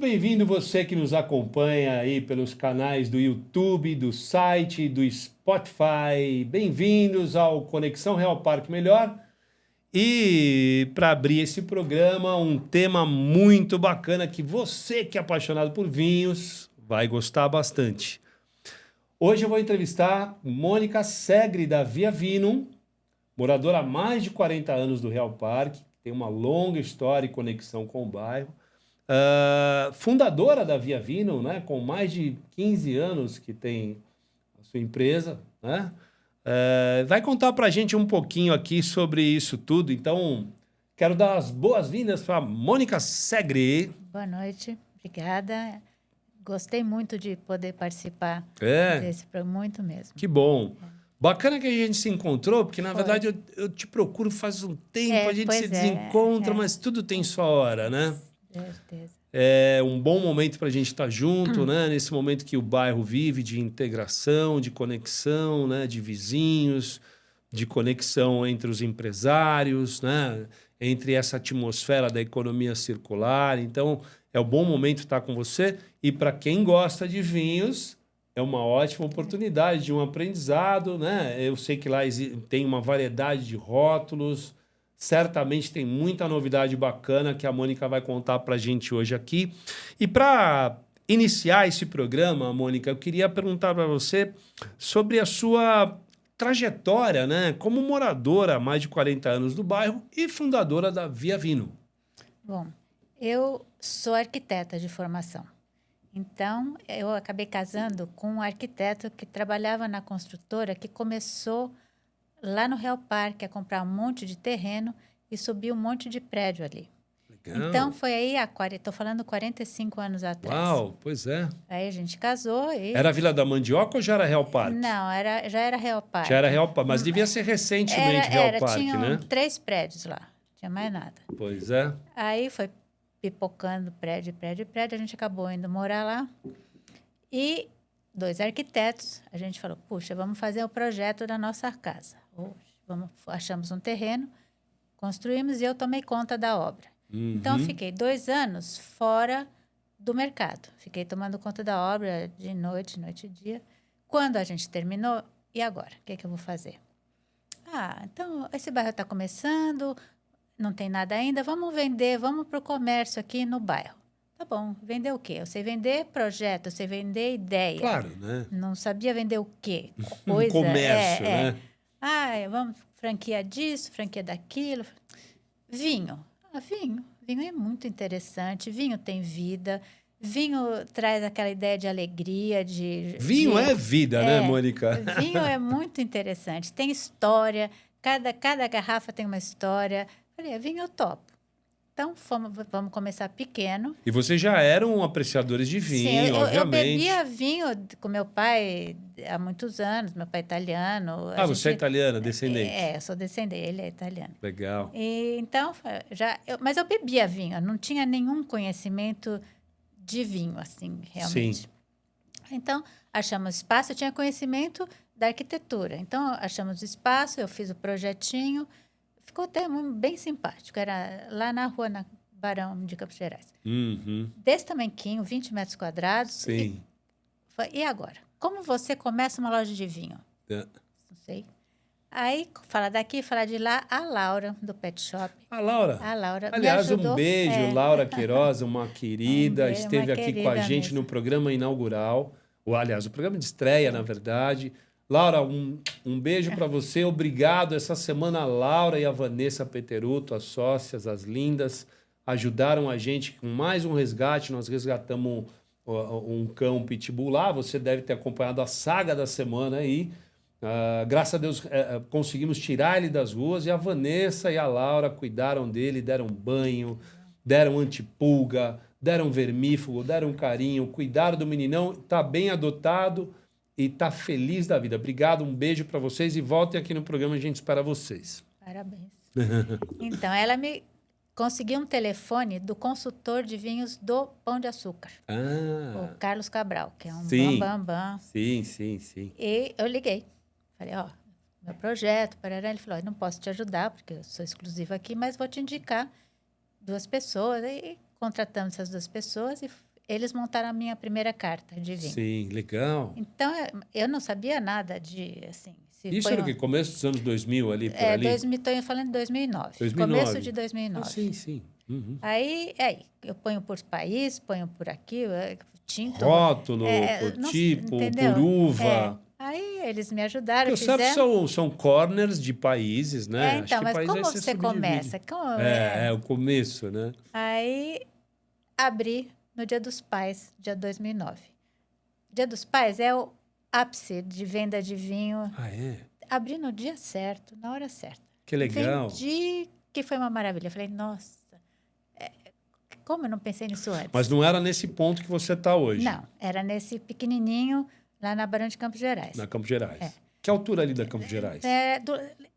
bem-vindo você que nos acompanha aí pelos canais do YouTube, do site, do Spotify. Bem-vindos ao Conexão Real Parque Melhor. E para abrir esse programa, um tema muito bacana que você que é apaixonado por vinhos vai gostar bastante. Hoje eu vou entrevistar Mônica Segre, da Via Vinum, moradora há mais de 40 anos do Real Parque, tem uma longa história e conexão com o bairro. Fundadora da Via Vinum, né, com mais de 15 anos que tem a sua empresa, né? Vai contar para a gente um pouquinho aqui sobre isso tudo. Então, quero dar as boas-vindas para Mônica Segre. Boa noite, obrigada. Gostei muito de poder participar desse programa, muito mesmo. Que bom. Bacana que a gente se encontrou, porque, na verdade, eu te procuro faz um tempo, a gente se desencontra, mas tudo tem sua hora, né? Certeza. É um bom momento para a gente estar junto, né? Nesse momento que o bairro vive de integração, de conexão, né? De vizinhos, de conexão entre os empresários, né? Entre essa atmosfera da economia circular. Então, é um bom momento estar com você. E para quem gosta de vinhos, é uma ótima oportunidade de um aprendizado, né? Eu sei que lá tem uma variedade de rótulos. Certamente tem muita novidade bacana que a Mônica vai contar para a gente hoje aqui. E para iniciar esse programa, Mônica, eu queria perguntar para você sobre a sua trajetória, né, como moradora há mais de 40 anos do bairro e fundadora da Via Vinum. Bom, eu sou arquiteta de formação. Então, eu acabei casando com um arquiteto que trabalhava na construtora, que começou lá no Real Parque a comprar um monte de terreno e subir um monte de prédio ali. Legal. Então, foi aí, estou falando 45 anos atrás. Uau, pois é. Aí a gente casou e... Era a Vila da Mandioca ou já era Real Parque? Não, já era Real Parque. Já era Real Parque, mas devia ser recentemente Real Parque, tinham né? 3 prédios lá, não tinha mais nada. Pois é. Aí foi pipocando prédio, a gente acabou indo morar lá. E 2 arquitetos, a gente falou, puxa, vamos fazer o projeto da nossa casa. Achamos um terreno, construímos e eu tomei conta da obra. Uhum. Então, fiquei 2 anos fora do mercado. Fiquei tomando conta da obra de noite e dia. Quando a gente terminou, e agora? O que eu vou fazer? Então, esse bairro está começando, não tem nada ainda, vamos vender, vamos para o comércio aqui no bairro. Tá bom, vender o quê? Eu sei vender projeto, eu sei vender ideia. Claro, né? Não sabia vender o quê? Um comércio, né? Vamos, franquia disso, franquia daquilo. Vinho. Vinho é muito interessante. Vinho tem vida. Vinho traz aquela ideia de alegria, Vinho é vida, né, Mônica? Vinho é muito interessante. Tem história. Cada garrafa tem uma história. Falei, vinho eu topo. Então, vamos começar pequeno. E vocês já eram apreciadores de vinho, sim, obviamente. Eu bebia vinho com meu pai há muitos anos. Meu pai é italiano. Você é italiana, descendente. Eu sou descendente, ele é italiano. Legal. Então, mas eu bebia vinho. Eu não tinha nenhum conhecimento de vinho, assim, realmente. Sim. Então, achamos espaço. Eu tinha conhecimento da arquitetura. Então, achamos espaço, eu fiz o projetinho. Ficou até bem simpático. Era lá na rua, na Barão de Campos Gerais. Uhum. Desse tamanquinho, 20 metros quadrados. Sim. E agora? Como você começa uma loja de vinho? Não sei. Aí, fala daqui, fala de lá, a Laura, do Pet Shop. A Laura. Aliás, me ajudou. Um beijo, Laura Queiroz, uma querida. Esteve aqui com a gente mesmo. no programa inaugural. Aliás, o programa de estreia, na verdade. Laura, um beijo para você. Obrigado. Essa semana a Laura e a Vanessa Peteruto, as sócias, as lindas, ajudaram a gente com mais um resgate. Nós resgatamos um cão pitbull lá. Você deve ter acompanhado a saga da semana aí. Graças a Deus conseguimos tirar ele das ruas e a Vanessa e a Laura cuidaram dele, deram banho, deram antipulga, deram vermífugo, deram carinho, cuidaram do meninão. Está bem adotado e está feliz da vida. Obrigado, um beijo para vocês e voltem aqui no programa, a gente espera vocês. Parabéns. Então, ela me conseguiu um telefone do consultor de vinhos do Pão de Açúcar, o Carlos Cabral, que é um bambambam. Sim. E eu liguei. Falei, meu projeto, parará. Ele falou, não posso te ajudar, porque eu sou exclusiva aqui, mas vou te indicar 2 pessoas. E contratamos essas 2 pessoas eles montaram a minha primeira carta de vinho. Sim, legal. Então, eu não sabia nada de, assim... Isso era o quê? Começo dos anos 2000 ali, por ali? Estou falando de 2009. 2009. Começo de 2009. Ah, sim. Uhum. Aí, eu ponho por país, ponho por aqui, tinto. Rótulo, por tipo, entendeu? por uva. Aí eles me ajudaram, Porque eu sei são corners de países, né? Então, Acho que mas país como aí você começa? É o começo, né? Aí, abri no Dia dos Pais, dia 2009. Dia dos Pais é o ápice de venda de vinho. Ah, é? Abri no dia certo, na hora certa. Que legal. Vendi, que foi uma maravilha. Eu falei, nossa, como eu não pensei nisso antes? Mas não era nesse ponto que você está hoje? Não, era nesse pequenininho, lá na Barão de Campos Gerais. Na Campos Gerais. Que altura ali da Campos Gerais?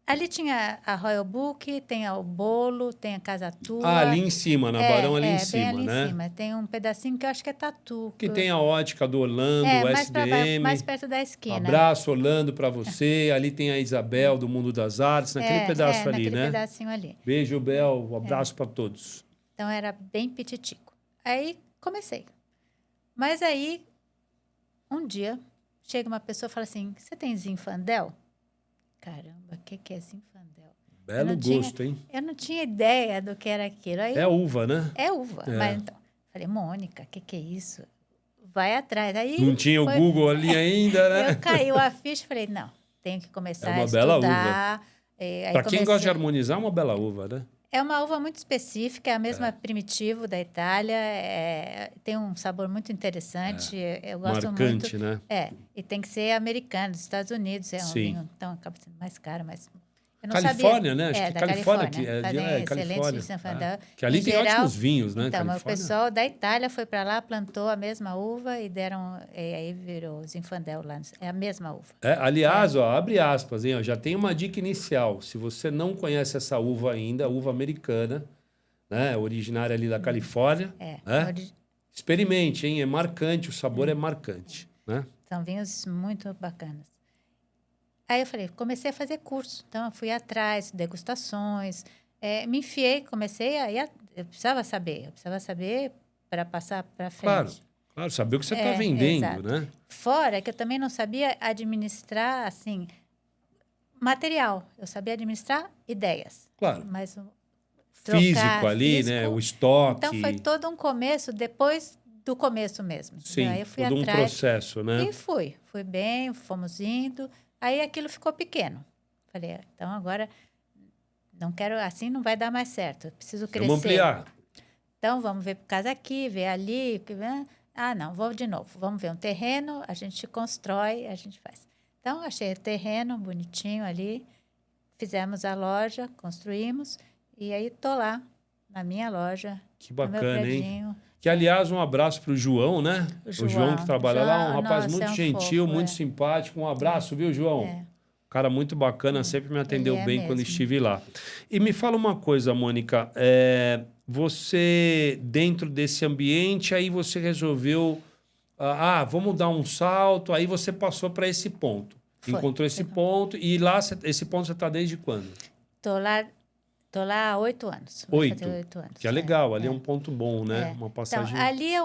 Ali tinha a Royal Book, tem o bolo, tem a Casa Tua. Ah, ali em cima, na Barão ali em cima, bem ali né? em cima. Tem um pedacinho que eu acho que é Tatu. Que tem a ótica do Orlando, o SDM. Mais perto da esquina. Abraço, Orlando, para você. Ali tem a Isabel, do Mundo das Artes, naquele pedaço ali, naquele né? pedacinho ali. Beijo, Bel. Um abraço para todos. Então, era bem pititico. Aí, comecei. Mas aí, um dia, chega uma pessoa e fala assim, você tem Zinfandel? Caramba, o que é Zinfandel? Belo gosto, hein? Eu não tinha ideia do que era aquilo. Aí, é uva, né? É uva. Mas então, falei, Mônica, o que é isso? Vai atrás. Aí, não tinha o Google ali ainda, né? Eu caiu a ficha e falei, não, tenho que começar a estudar. Bela uva. Para quem gosta de harmonizar, é uma bela uva, né? É uma uva muito específica, é a mesma Primitivo da Itália, tem um sabor muito interessante, eu gosto marcante, muito. Né? E tem que ser americano, dos Estados Unidos, um Sim. vinho, então acaba sendo mais caro, mas... Eu não Califórnia, sabia. né? Acho que da Califórnia. Fazem Califórnia. Zinfandel. Que ali tem ótimos vinhos, né? Então, Califórnia. o pessoal da Itália foi para lá, plantou a mesma uva e deram... aí virou Zinfandel lá. É a mesma uva. Aliás, ó, abre aspas, hein? Ó, já tem uma dica inicial. Se você não conhece essa uva ainda, uva americana, né? Originária ali da Califórnia. Experimente, hein? É marcante, o sabor é marcante. Né? São vinhos muito bacanas. Aí eu falei, comecei a fazer curso. Então, eu fui atrás, degustações. Me enfiei, comecei a... Eu precisava saber para passar para frente. Claro, saber o que você está vendendo, exato. Né? Fora que eu também não sabia administrar, assim, material. Eu sabia administrar ideias. Claro. Mas físico ali, né? O estoque. Então, foi todo um começo, depois do começo mesmo. Sim, aí eu fui todo atrás, um processo, né? E fui bem, fomos indo... Aí aquilo ficou pequeno. Falei, então agora não quero, assim não vai dar mais certo. Eu preciso crescer. Vamos ampliar. Então vamos ver por casa aqui, ver ali. Não, vou de novo. Vamos ver um terreno, a gente constrói, a gente faz. Então achei o terreno bonitinho ali, fizemos a loja, construímos e aí tô lá na minha loja. Que bacana, hein? Que, aliás, um abraço para o João, né? O João que trabalha lá, um rapaz muito gentil, fofo, muito simpático. Um abraço, viu, João? Um cara muito bacana, sempre me atendeu bem quando estive lá. E me fala uma coisa, Mônica. Você, dentro desse ambiente, aí você resolveu... vamos dar um salto. Aí você passou para esse ponto. Encontrou esse ponto. E lá, esse ponto você está desde quando? Estou lá há 8 anos. 8 anos. Que é legal, ali é um ponto bom, né? Uma passagem... Então, ali é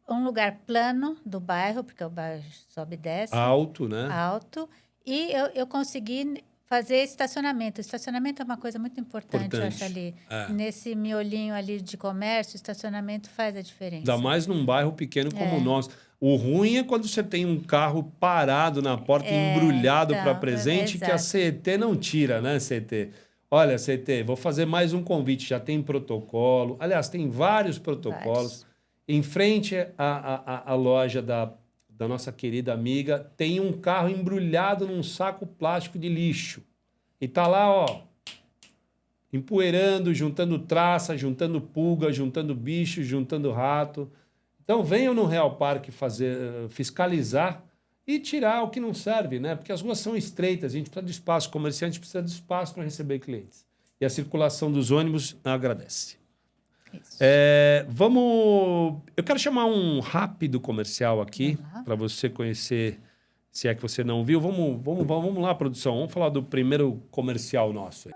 um lugar plano do bairro, porque o bairro sobe e desce. Alto, né? Alto. E eu consegui fazer estacionamento. Estacionamento é uma coisa muito importante, eu acho, ali. Nesse miolinho ali de comércio, estacionamento faz a diferença. Ainda mais num bairro pequeno como o nosso. O ruim é quando você tem um carro parado na porta, embrulhado para presente, que a CET não tira, né, CET? Olha, CT, vou fazer mais um convite. Já tem protocolo. Aliás, tem vários protocolos. Em frente à loja da nossa querida amiga, tem um carro embrulhado num saco plástico de lixo. E tá lá, ó, empoeirando, juntando traça, juntando pulga, juntando bicho, juntando rato. Então, venham no Real Parque fiscalizar e tirar o que não serve, né? Porque as ruas são estreitas, a gente precisa de espaço, o comerciante precisa de espaço para receber clientes. E a circulação dos ônibus agradece. Eu quero chamar um rápido comercial aqui, para você conhecer, se é que você não viu. Vamos lá, produção, vamos falar do primeiro comercial nosso.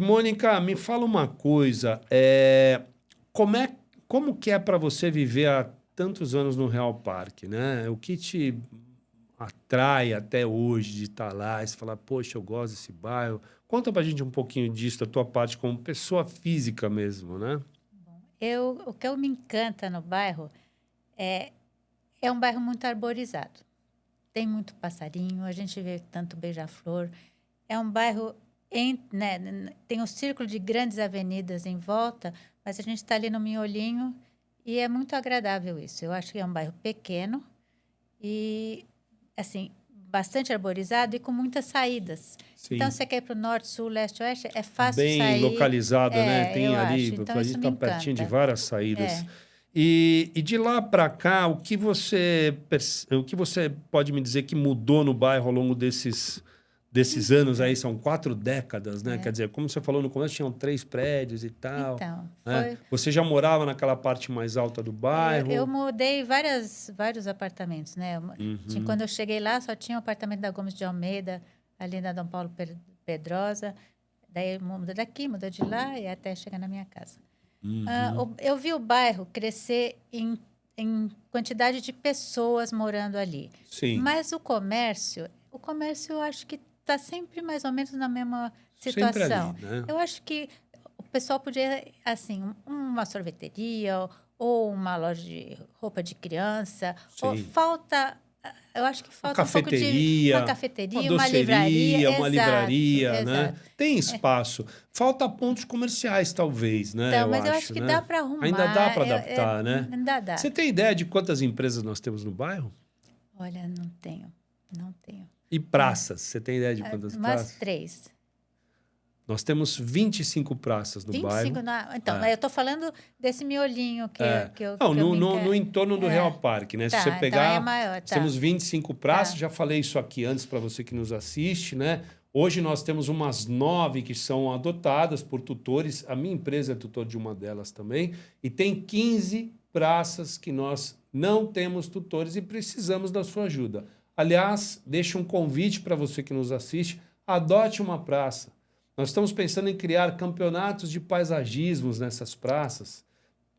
Mônica, me fala uma coisa. Como que é para você viver há tantos anos no Real Parque, né? O que te atrai até hoje de estar lá e você falar, poxa, eu gosto desse bairro. Conta pra gente um pouquinho disso, da tua parte como pessoa física mesmo, né? O que me encanta no bairro é um bairro muito arborizado. Tem muito passarinho, a gente vê tanto beija-flor. É um bairro, tem um círculo de grandes avenidas em volta, mas a gente está ali no miolinho e é muito agradável isso. Eu acho que é um bairro pequeno e, assim, bastante arborizado e com muitas saídas. Sim. Então, você quer ir para o norte, sul, leste, oeste, é fácil Bem sair. localizado, né? Tem ali, Então, a gente está pertinho de várias saídas. É. E de lá para cá, o que você pode me dizer que mudou no bairro ao longo desses anos aí? São 4 décadas, né? Quer dizer, como você falou no começo, tinham 3 prédios e tal. Então, né? Você já morava naquela parte mais alta do bairro? Eu mudei vários apartamentos, né? Quando eu cheguei lá, só tinha o apartamento da Gomes de Almeida, ali na Dom Paulo Pedrosa. Daí muda daqui, muda de lá e até chegar na minha casa. Eu vi o bairro crescer em quantidade de pessoas morando ali. Sim. Mas o comércio eu acho que está sempre mais ou menos na mesma situação. Sempre ali, né? Eu acho que o pessoal podia, assim, uma sorveteria ou uma loja de roupa de criança. Eu acho que falta uma cafeteria, uma livraria. uma livraria, exato. né? Tem espaço. Falta pontos comerciais, talvez, né? Então, mas eu acho que dá para arrumar. Ainda dá para adaptar, né? Ainda dá. Você tem ideia de quantas empresas nós temos no bairro? Olha, não tenho. E praças? Você tem ideia de quantas praças? Umas 3. Nós temos 25 praças no bairro. Então, eu estou falando desse miolinho que eu no entorno do Real Parque, né? Se você pegar, então é maior, temos 25 praças. Já falei isso aqui antes para você que nos assiste, né? Hoje nós temos umas 9 que são adotadas por tutores. A minha empresa é tutor de uma delas também. E tem 15 praças que nós não temos tutores e precisamos da sua ajuda. Aliás, deixo um convite para você que nos assiste. Adote uma praça. Nós estamos pensando em criar campeonatos de paisagismos nessas praças,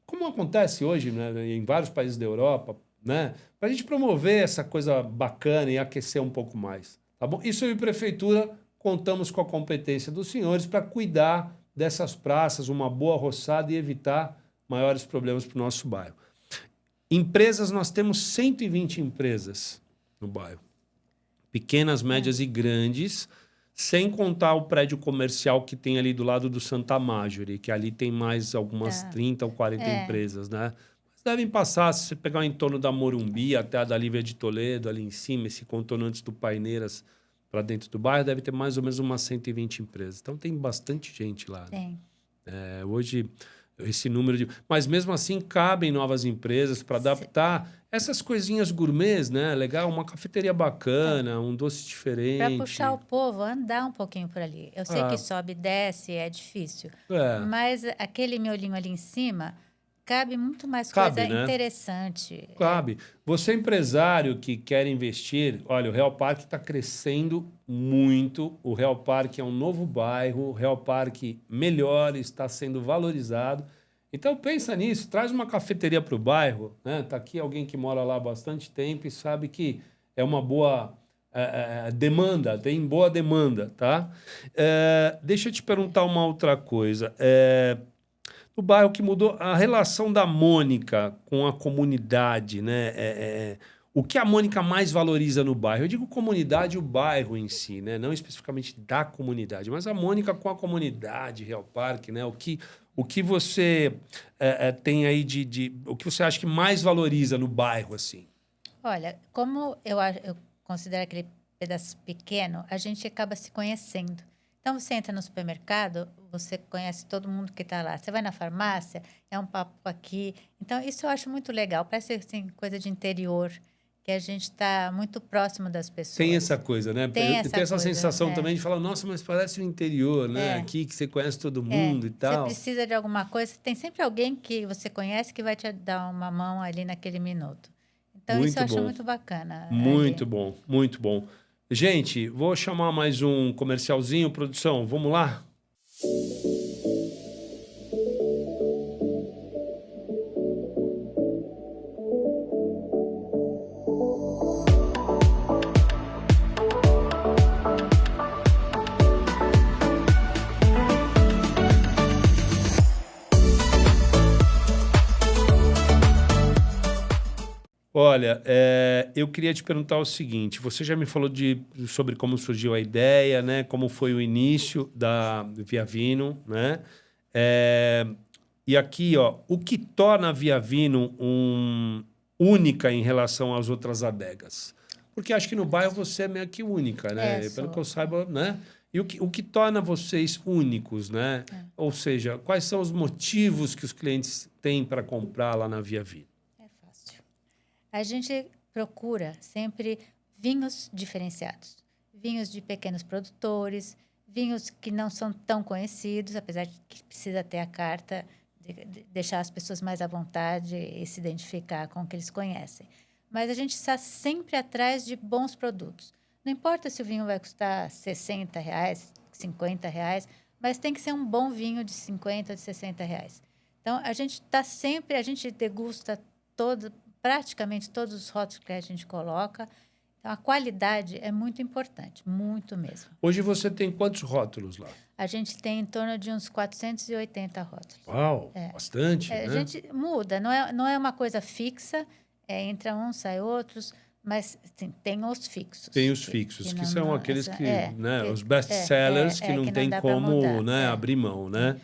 como acontece hoje, né, em vários países da Europa, né, para a gente promover essa coisa bacana e aquecer um pouco mais. Tá bom? E sobre prefeitura, contamos com a competência dos senhores para cuidar dessas praças, uma boa roçada e evitar maiores problemas para o nosso bairro. Empresas, nós temos 120 empresas no bairro. Pequenas, médias e grandes, sem contar o prédio comercial que tem ali do lado do Santa Marjorie, que ali tem mais algumas 30 ou 40 empresas, né? Mas devem passar, se você pegar o entorno da Morumbi até a da Lívia de Toledo, ali em cima, esse contorno antes do Paineiras para dentro do bairro, deve ter mais ou menos umas 120 empresas. Então tem bastante gente lá. Tem. Né? Hoje, esse número de... Mas mesmo assim, cabem novas empresas para adaptar essas coisinhas gourmets, né? Legal, uma cafeteria bacana, um doce diferente. Para puxar o povo, andar um pouquinho por ali. Eu sei que sobe e desce, é difícil. Mas aquele miolinho ali em cima, cabe muito mais coisa interessante. Cabe. Você empresário que quer investir, olha, o Real Parque está crescendo muito. O Real Parque é um novo bairro, o Real Parque melhor, está sendo valorizado. Então pensa nisso, traz uma cafeteria para o bairro, né? Tá aqui alguém que mora lá há bastante tempo e sabe que é uma boa demanda, tem boa demanda, tá? Deixa eu te perguntar uma outra coisa. No bairro que mudou, a relação da Mônica com a comunidade, né? O que a Mônica mais valoriza no bairro? Eu digo comunidade, o bairro em si, né? Não especificamente da comunidade, mas a Mônica com a comunidade, Real Parque, né? O que você tem aí o que você acha que mais valoriza no bairro, assim? Olha, como eu considero aquele pedaço pequeno, a gente acaba se conhecendo. Então, você entra no supermercado, você conhece todo mundo que está lá. Você vai na farmácia, é um papo aqui. Então, isso eu acho muito legal. Parece assim, coisa de interior, que a gente está muito próximo das pessoas. Tem essa coisa, né? Tem essa sensação também de falar, nossa, mas parece o interior, né? Aqui que você conhece todo mundo e tal. Você precisa de alguma coisa, tem sempre alguém que você conhece que vai te dar uma mão ali naquele minuto. Então, isso eu acho muito bacana. Muito bom, muito bom. Gente, vou chamar mais um comercialzinho, produção. Vamos lá? Olha, eu queria te perguntar o seguinte: você já me falou sobre como surgiu a ideia, né? Como foi o início da Via Vino, né? E aqui, ó, o que torna a Via Vino única em relação às outras adegas? Porque acho que no bairro você é meio que única, né? Pelo que eu saiba, né? E o que torna vocês únicos, né? Ou seja, quais são os motivos que os clientes têm para comprar lá na Via Vino? A gente procura sempre vinhos diferenciados, vinhos de pequenos produtores, vinhos que não são tão conhecidos, apesar de que precisa ter a carta, de deixar as pessoas mais à vontade e se identificar com o que eles conhecem. Mas a gente está sempre atrás de bons produtos. Não importa se o vinho vai custar R$60, R$50, mas tem que ser um bom vinho de R$50, de R$60. Então, a gente degusta praticamente todos os rótulos que a gente coloca. Então, a qualidade é muito importante, muito mesmo. Hoje você tem quantos rótulos lá? A gente tem em torno de uns 480 rótulos. Uau, bastante, né? A gente muda, não é uma coisa fixa, entra um, sai outros, mas assim, tem os fixos. Tem os fixos, que são aqueles que, os best-sellers que não tem como abrir mão, né?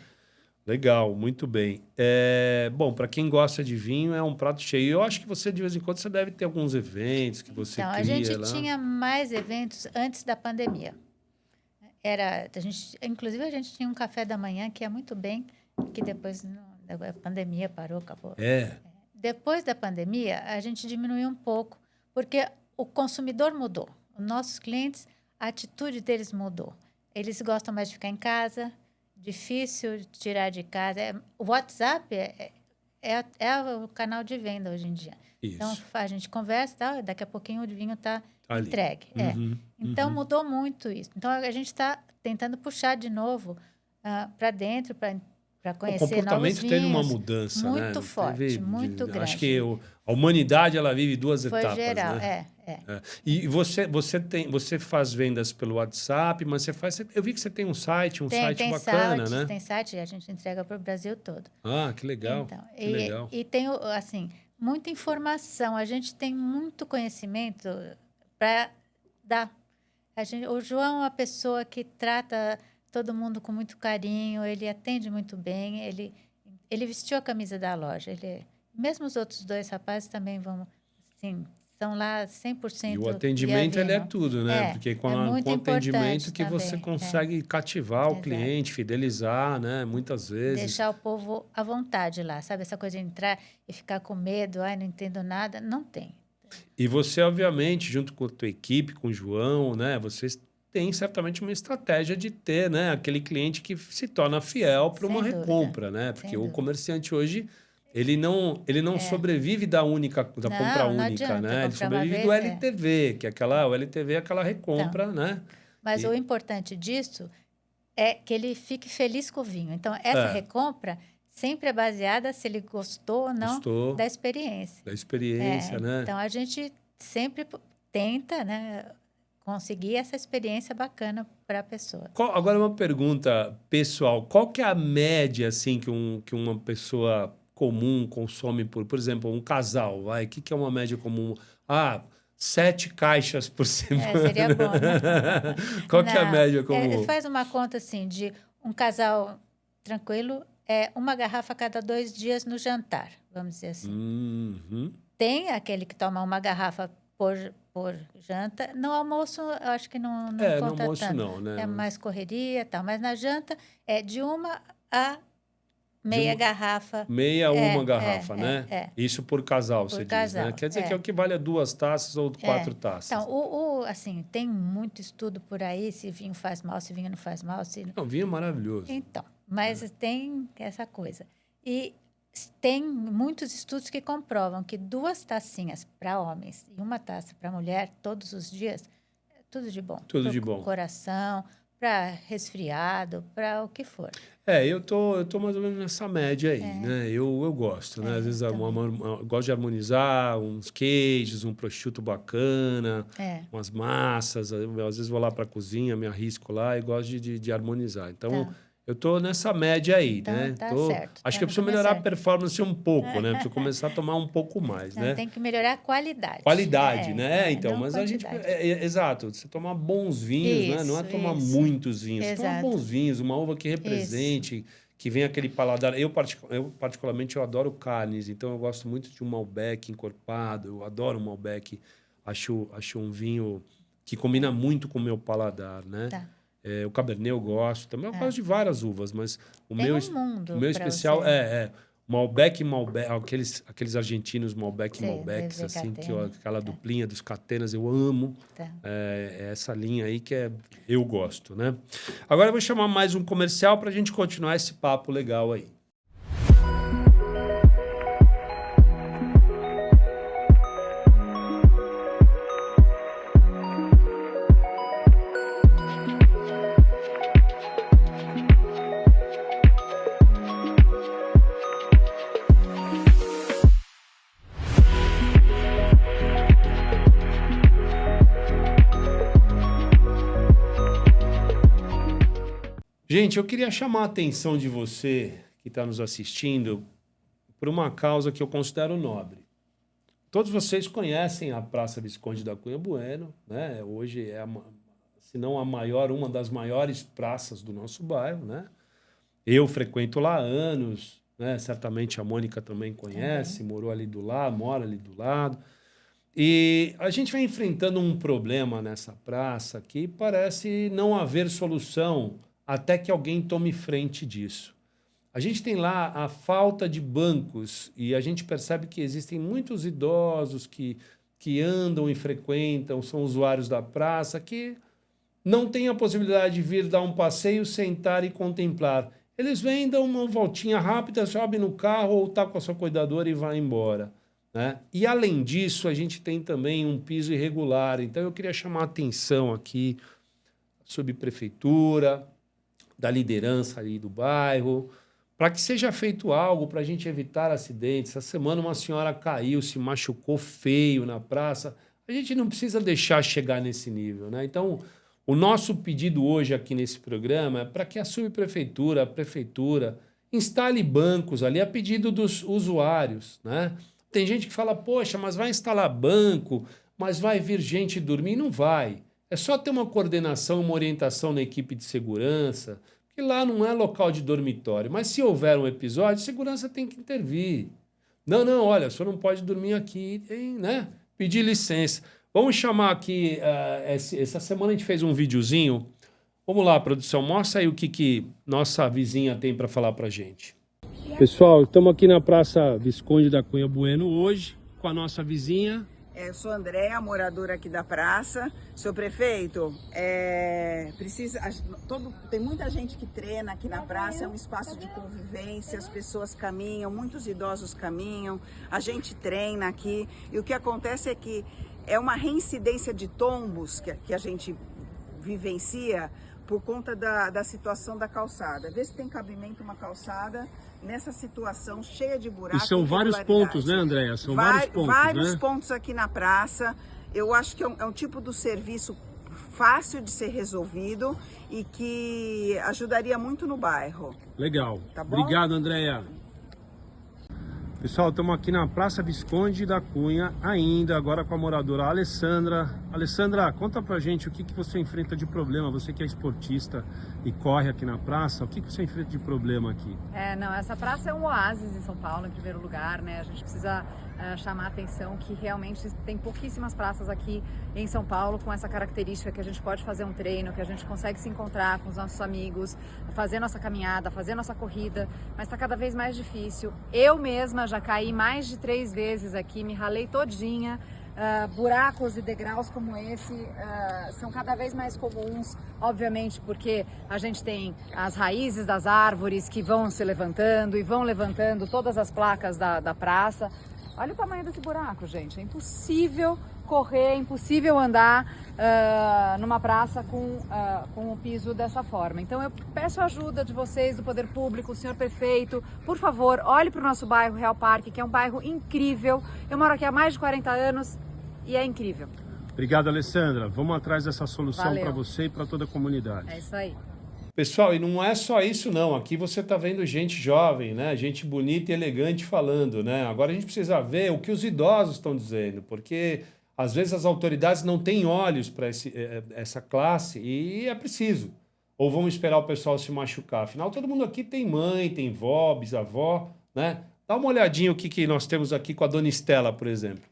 Legal, muito bem. Bom, para quem gosta de vinho, é um prato cheio. Eu acho que você, de vez em quando, você deve ter alguns eventos que você cria lá. A gente tinha mais eventos antes da pandemia. Inclusive, a gente tinha um café da manhã que ia muito bem, que depois a pandemia parou, acabou. Depois da pandemia, a gente diminuiu um pouco, porque o consumidor mudou. Os nossos clientes, a atitude deles mudou. Eles gostam mais de ficar em casa, difícil tirar de casa. O WhatsApp é o canal de venda hoje em dia. Isso. Então, a gente conversa, daqui a pouquinho o vinho está entregue. Então, mudou muito isso. Então, a gente está tentando puxar de novo para dentro, para conhecer novos vinhos. O comportamento teve uma mudança, muito forte, muito grande. Acho que a humanidade ela vive duas etapas. Foi geral, né? E você faz vendas pelo WhatsApp, mas eu vi que você tem um site bacana, né? Tem site, a gente entrega para o Brasil todo. Ah, que legal. Então, que legal. E tem, assim, muita informação. A gente tem muito conhecimento para dar. O João é uma pessoa que trata todo mundo com muito carinho, ele atende muito bem, ele vestiu a camisa da loja. Mesmo os outros dois rapazes também vão, assim, estão lá 100%. E o atendimento ele é tudo, né? Porque com o atendimento que você consegue cativar o cliente, fidelizar, né? Muitas vezes. Deixar o povo à vontade lá, sabe? Essa coisa de entrar e ficar com medo, não entendo nada, não tem. E você, obviamente, junto com a tua equipe, com o João, né? Vocês têm certamente uma estratégia de ter, né? Aquele cliente que se torna fiel para uma recompra, né? Porque o comerciante hoje... Ele não sobrevive da compra única, né? Ele sobrevive do LTV, que o LTV é aquela recompra, né? Mas o importante disso é que ele fique feliz com o vinho. Então, essa recompra sempre é baseada se ele gostou ou não da experiência. Da experiência, né? Então, a gente sempre tenta, né, conseguir essa experiência bacana para a pessoa. Agora, uma pergunta pessoal. Qual que é a média, assim, que uma pessoa comum consome por exemplo, um casal, vai? O que é uma média comum? 7 caixas por semana. Seria bom, né? Qual que é a média comum? Faz uma conta assim, de um casal tranquilo, uma garrafa a cada 2 dias no jantar, vamos dizer assim. Tem aquele que toma uma garrafa por janta. No almoço, eu acho que não conta no almoço tanto. Não, né? É mais correria e tal. Mas na janta, é de 1 a meia garrafa. Uma garrafa, né? Isso por casal, você diz, né? Quer dizer que é o que vale 2 taças ou 4 taças. Então, assim, tem muito estudo por aí, se vinho faz mal, se vinho não faz mal. Não, vinho é maravilhoso. Então, mas tem essa coisa. E tem muitos estudos que comprovam que 2 tacinhas para homens e 1 taça para mulher, todos os dias, é tudo de bom. Tudo de bom. Pro coração, para resfriado, para o que for. Eu tô mais ou menos nessa média aí, né? Eu gosto, né? Às vezes eu gosto de harmonizar uns queijos, um prosciutto bacana, umas massas. Às vezes vou lá para a cozinha, me arrisco lá e gosto de harmonizar. Então, eu tô nessa média aí, então, né? Tá certo. Acho que eu preciso melhorar a performance um pouco, né? Preciso começar a tomar um pouco mais, né? Tem que melhorar a qualidade. Qualidade, né? Então, mas quantidade. a gente... exato. Você tomar bons vinhos, né? Não é tomar muitos vinhos. Você tomar bons vinhos, uma uva que represente, que venha aquele paladar. Eu, particularmente, eu adoro carnes. Então, eu gosto muito de um Malbec encorpado. Eu adoro um Malbec. Acho um vinho que combina muito com o meu paladar, né? Tá. O Cabernet eu gosto. Também eu gosto de várias uvas, mas o Tem meu especial Malbec, aqueles argentinos Malbecs, assim, aquela duplinha dos Catenas, eu amo. É essa linha aí que eu gosto, né? Agora eu vou chamar mais um comercial para a gente continuar esse papo legal aí. Gente, eu queria chamar a atenção de você que está nos assistindo por uma causa que eu considero nobre. Todos vocês conhecem a Praça Visconde da Cunha Bueno, né? Hoje se não a maior, uma das maiores praças do nosso bairro, né? Eu frequento lá há anos, né? Certamente a Mônica também conhece, mora ali do lado. E a gente vai enfrentando um problema nessa praça que parece não haver solução até que alguém tome frente disso. A gente tem lá a falta de bancos e a gente percebe que existem muitos idosos que andam e frequentam, são usuários da praça, que não têm a possibilidade de vir dar um passeio, sentar e contemplar. Eles vêm, dão uma voltinha rápida, sobem no carro ou tá com a sua cuidadora e vai embora, né? E, além disso, a gente tem também um piso irregular. Então, eu queria chamar a atenção aqui, subprefeitura, da liderança ali do bairro, para que seja feito algo para a gente evitar acidentes. Essa semana uma senhora caiu, se machucou feio na praça. A gente não precisa deixar chegar nesse nível, né? Então, o nosso pedido hoje aqui nesse programa é para que a subprefeitura, a prefeitura, instale bancos ali a pedido dos usuários, né? Tem gente que fala, poxa, mas vai instalar banco, mas vai vir gente dormir. Não vai. É só ter uma coordenação, uma orientação na equipe de segurança, que lá não é local de dormitório. Mas se houver um episódio, a segurança tem que intervir. Não, olha, o senhor não pode dormir aqui, né? Pedir licença. Vamos chamar aqui, essa semana a gente fez um videozinho. Vamos lá, produção, mostra aí o que nossa vizinha tem para falar para gente. Pessoal, estamos aqui na Praça Visconde da Cunha Bueno hoje, com a nossa vizinha. Eu sou Andréa, moradora aqui da praça. Senhor prefeito, tem muita gente que treina aqui na praça, é um espaço de convivência, as pessoas caminham, muitos idosos caminham, a gente treina aqui. E o que acontece é que é uma reincidência de tombos que a gente vivencia por conta da situação da calçada. Vê se tem cabimento uma calçada nessa situação cheia de buracos. E são vários pontos, né, Andréa? São vários pontos aqui na praça. Eu acho que é um tipo de serviço fácil de ser resolvido e que ajudaria muito no bairro. Legal. Tá bom? Obrigado, Andréa. Pessoal, estamos aqui na Praça Visconde da Cunha, ainda agora com a moradora Alessandra. Alessandra, conta pra gente o que você enfrenta de problema, você que é esportista e corre aqui na praça, o que você enfrenta de problema aqui? Essa praça é um oásis em São Paulo, em primeiro lugar, né? A gente precisa chamar a atenção que realmente tem pouquíssimas praças aqui em São Paulo com essa característica que a gente pode fazer um treino, que a gente consegue se encontrar com os nossos amigos, fazer nossa caminhada, fazer nossa corrida, mas está cada vez mais difícil. Eu mesma já caí mais de 3 vezes aqui, me ralei todinha. Buracos e degraus como esse são cada vez mais comuns, obviamente porque a gente tem as raízes das árvores que vão se levantando e vão levantando todas as placas da praça. Olha o tamanho desse buraco, gente, é impossível correr, é impossível andar numa praça com o piso dessa forma. Então eu peço a ajuda de vocês, do poder público, o senhor prefeito, por favor, olhe para o nosso bairro Real Parque, que é um bairro incrível. Eu moro aqui há mais de 40 anos e é incrível. Obrigado, Alessandra. Vamos atrás dessa solução para você e para toda a comunidade. É isso aí. Pessoal, e não é só isso não, aqui você está vendo gente jovem, né? Gente bonita e elegante falando, né? Agora a gente precisa ver o que os idosos estão dizendo, porque às vezes as autoridades não têm olhos para essa classe e é preciso. Ou vamos esperar o pessoal se machucar. Afinal, todo mundo aqui tem mãe, tem vó, bisavó, né? Dá uma olhadinha o que nós temos aqui com a Dona Estela, por exemplo.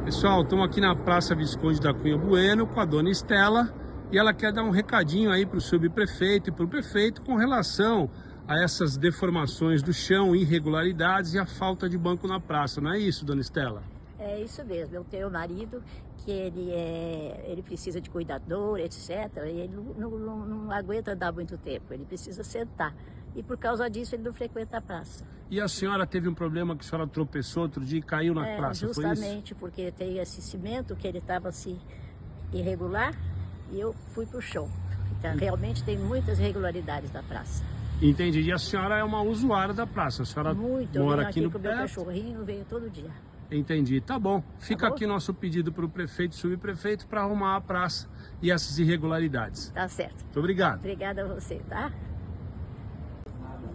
Pessoal, estamos aqui na Praça Visconde da Cunha Bueno com a Dona Estela e ela quer dar um recadinho aí para o subprefeito e para o prefeito com relação a essas deformações do chão, irregularidades e a falta de banco na praça. Não é isso, Dona Estela? É isso mesmo. Eu tenho um marido que ele precisa de cuidador, etc. E ele não aguenta andar muito tempo, ele precisa sentar. E por causa disso ele não frequenta a praça. E a senhora teve um problema que a senhora tropeçou outro dia e caiu na praça, foi isso? Justamente, porque tem esse cimento que ele estava assim irregular e eu fui para o chão. Então realmente tem muitas irregularidades na praça. Entendi. E a senhora é uma usuária da praça, a senhora Muito, mora eu aqui venho no aqui com o meu perto? cachorrinho, venho todo dia. Entendi. Tá bom. Fica bom? aqui nosso pedido para o prefeito e subprefeito para arrumar a praça e essas irregularidades. Tá certo. Muito obrigado. Obrigada a você, tá?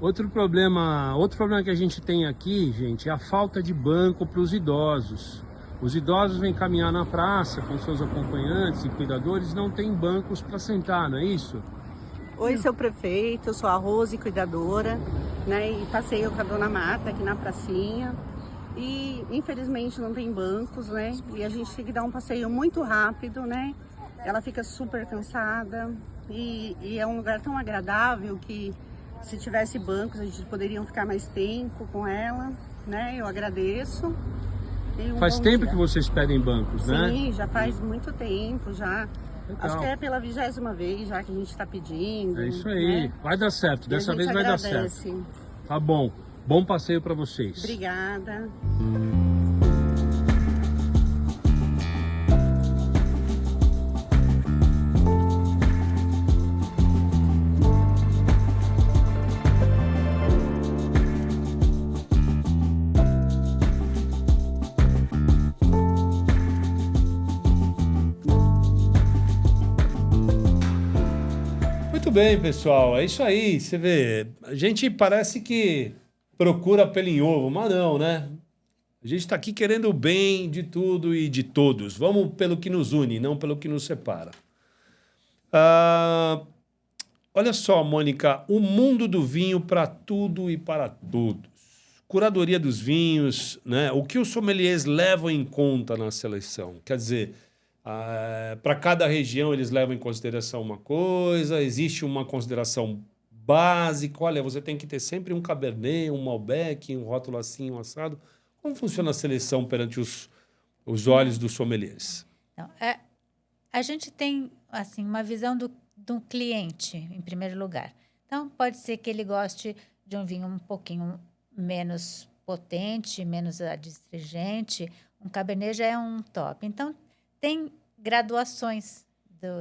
Outro problema que a gente tem aqui, gente, é a falta de banco para os idosos. Os idosos vêm caminhar na praça com seus acompanhantes e cuidadores, não tem bancos para sentar, não é isso? Oi, seu prefeito, eu sou a Rose, cuidadora, né? E passeio com a Dona Marta aqui na pracinha. E infelizmente não tem bancos, né? E a gente tem que dar um passeio muito rápido, né? Ela fica super cansada e é um lugar tão agradável que se tivesse bancos a gente poderia ficar mais tempo com ela, né? Eu agradeço. Faz tempo que vocês pedem bancos, né? Sim, já faz muito tempo já. Legal. Acho que é pela 20ª vez já que a gente está pedindo. É isso aí. Né? Vai dar certo. Dessa vez vai dar certo. Tá bom. Bom passeio para vocês. Obrigada. Muito bem, pessoal. É isso aí. Você vê, a gente parece que procura pelo em ovo, mas não, né? A gente está aqui querendo o bem de tudo e de todos. Vamos pelo que nos une, não pelo que nos separa. Olha só, Mônica, o mundo do vinho para tudo e para todos. Curadoria dos vinhos, né? O que os sommeliers levam em conta na seleção? Quer dizer, para cada região eles levam em consideração uma coisa, existe uma consideração básica. Olha, você tem que ter sempre um Cabernet, um Malbec, um rótulo assim, um assado. Como funciona a seleção perante os olhos dos sommeliers? Então, a gente tem assim uma visão do cliente, em primeiro lugar. Então, pode ser que ele goste de um vinho um pouquinho menos potente, menos adstringente. Um Cabernet já é um top. Então, tem graduações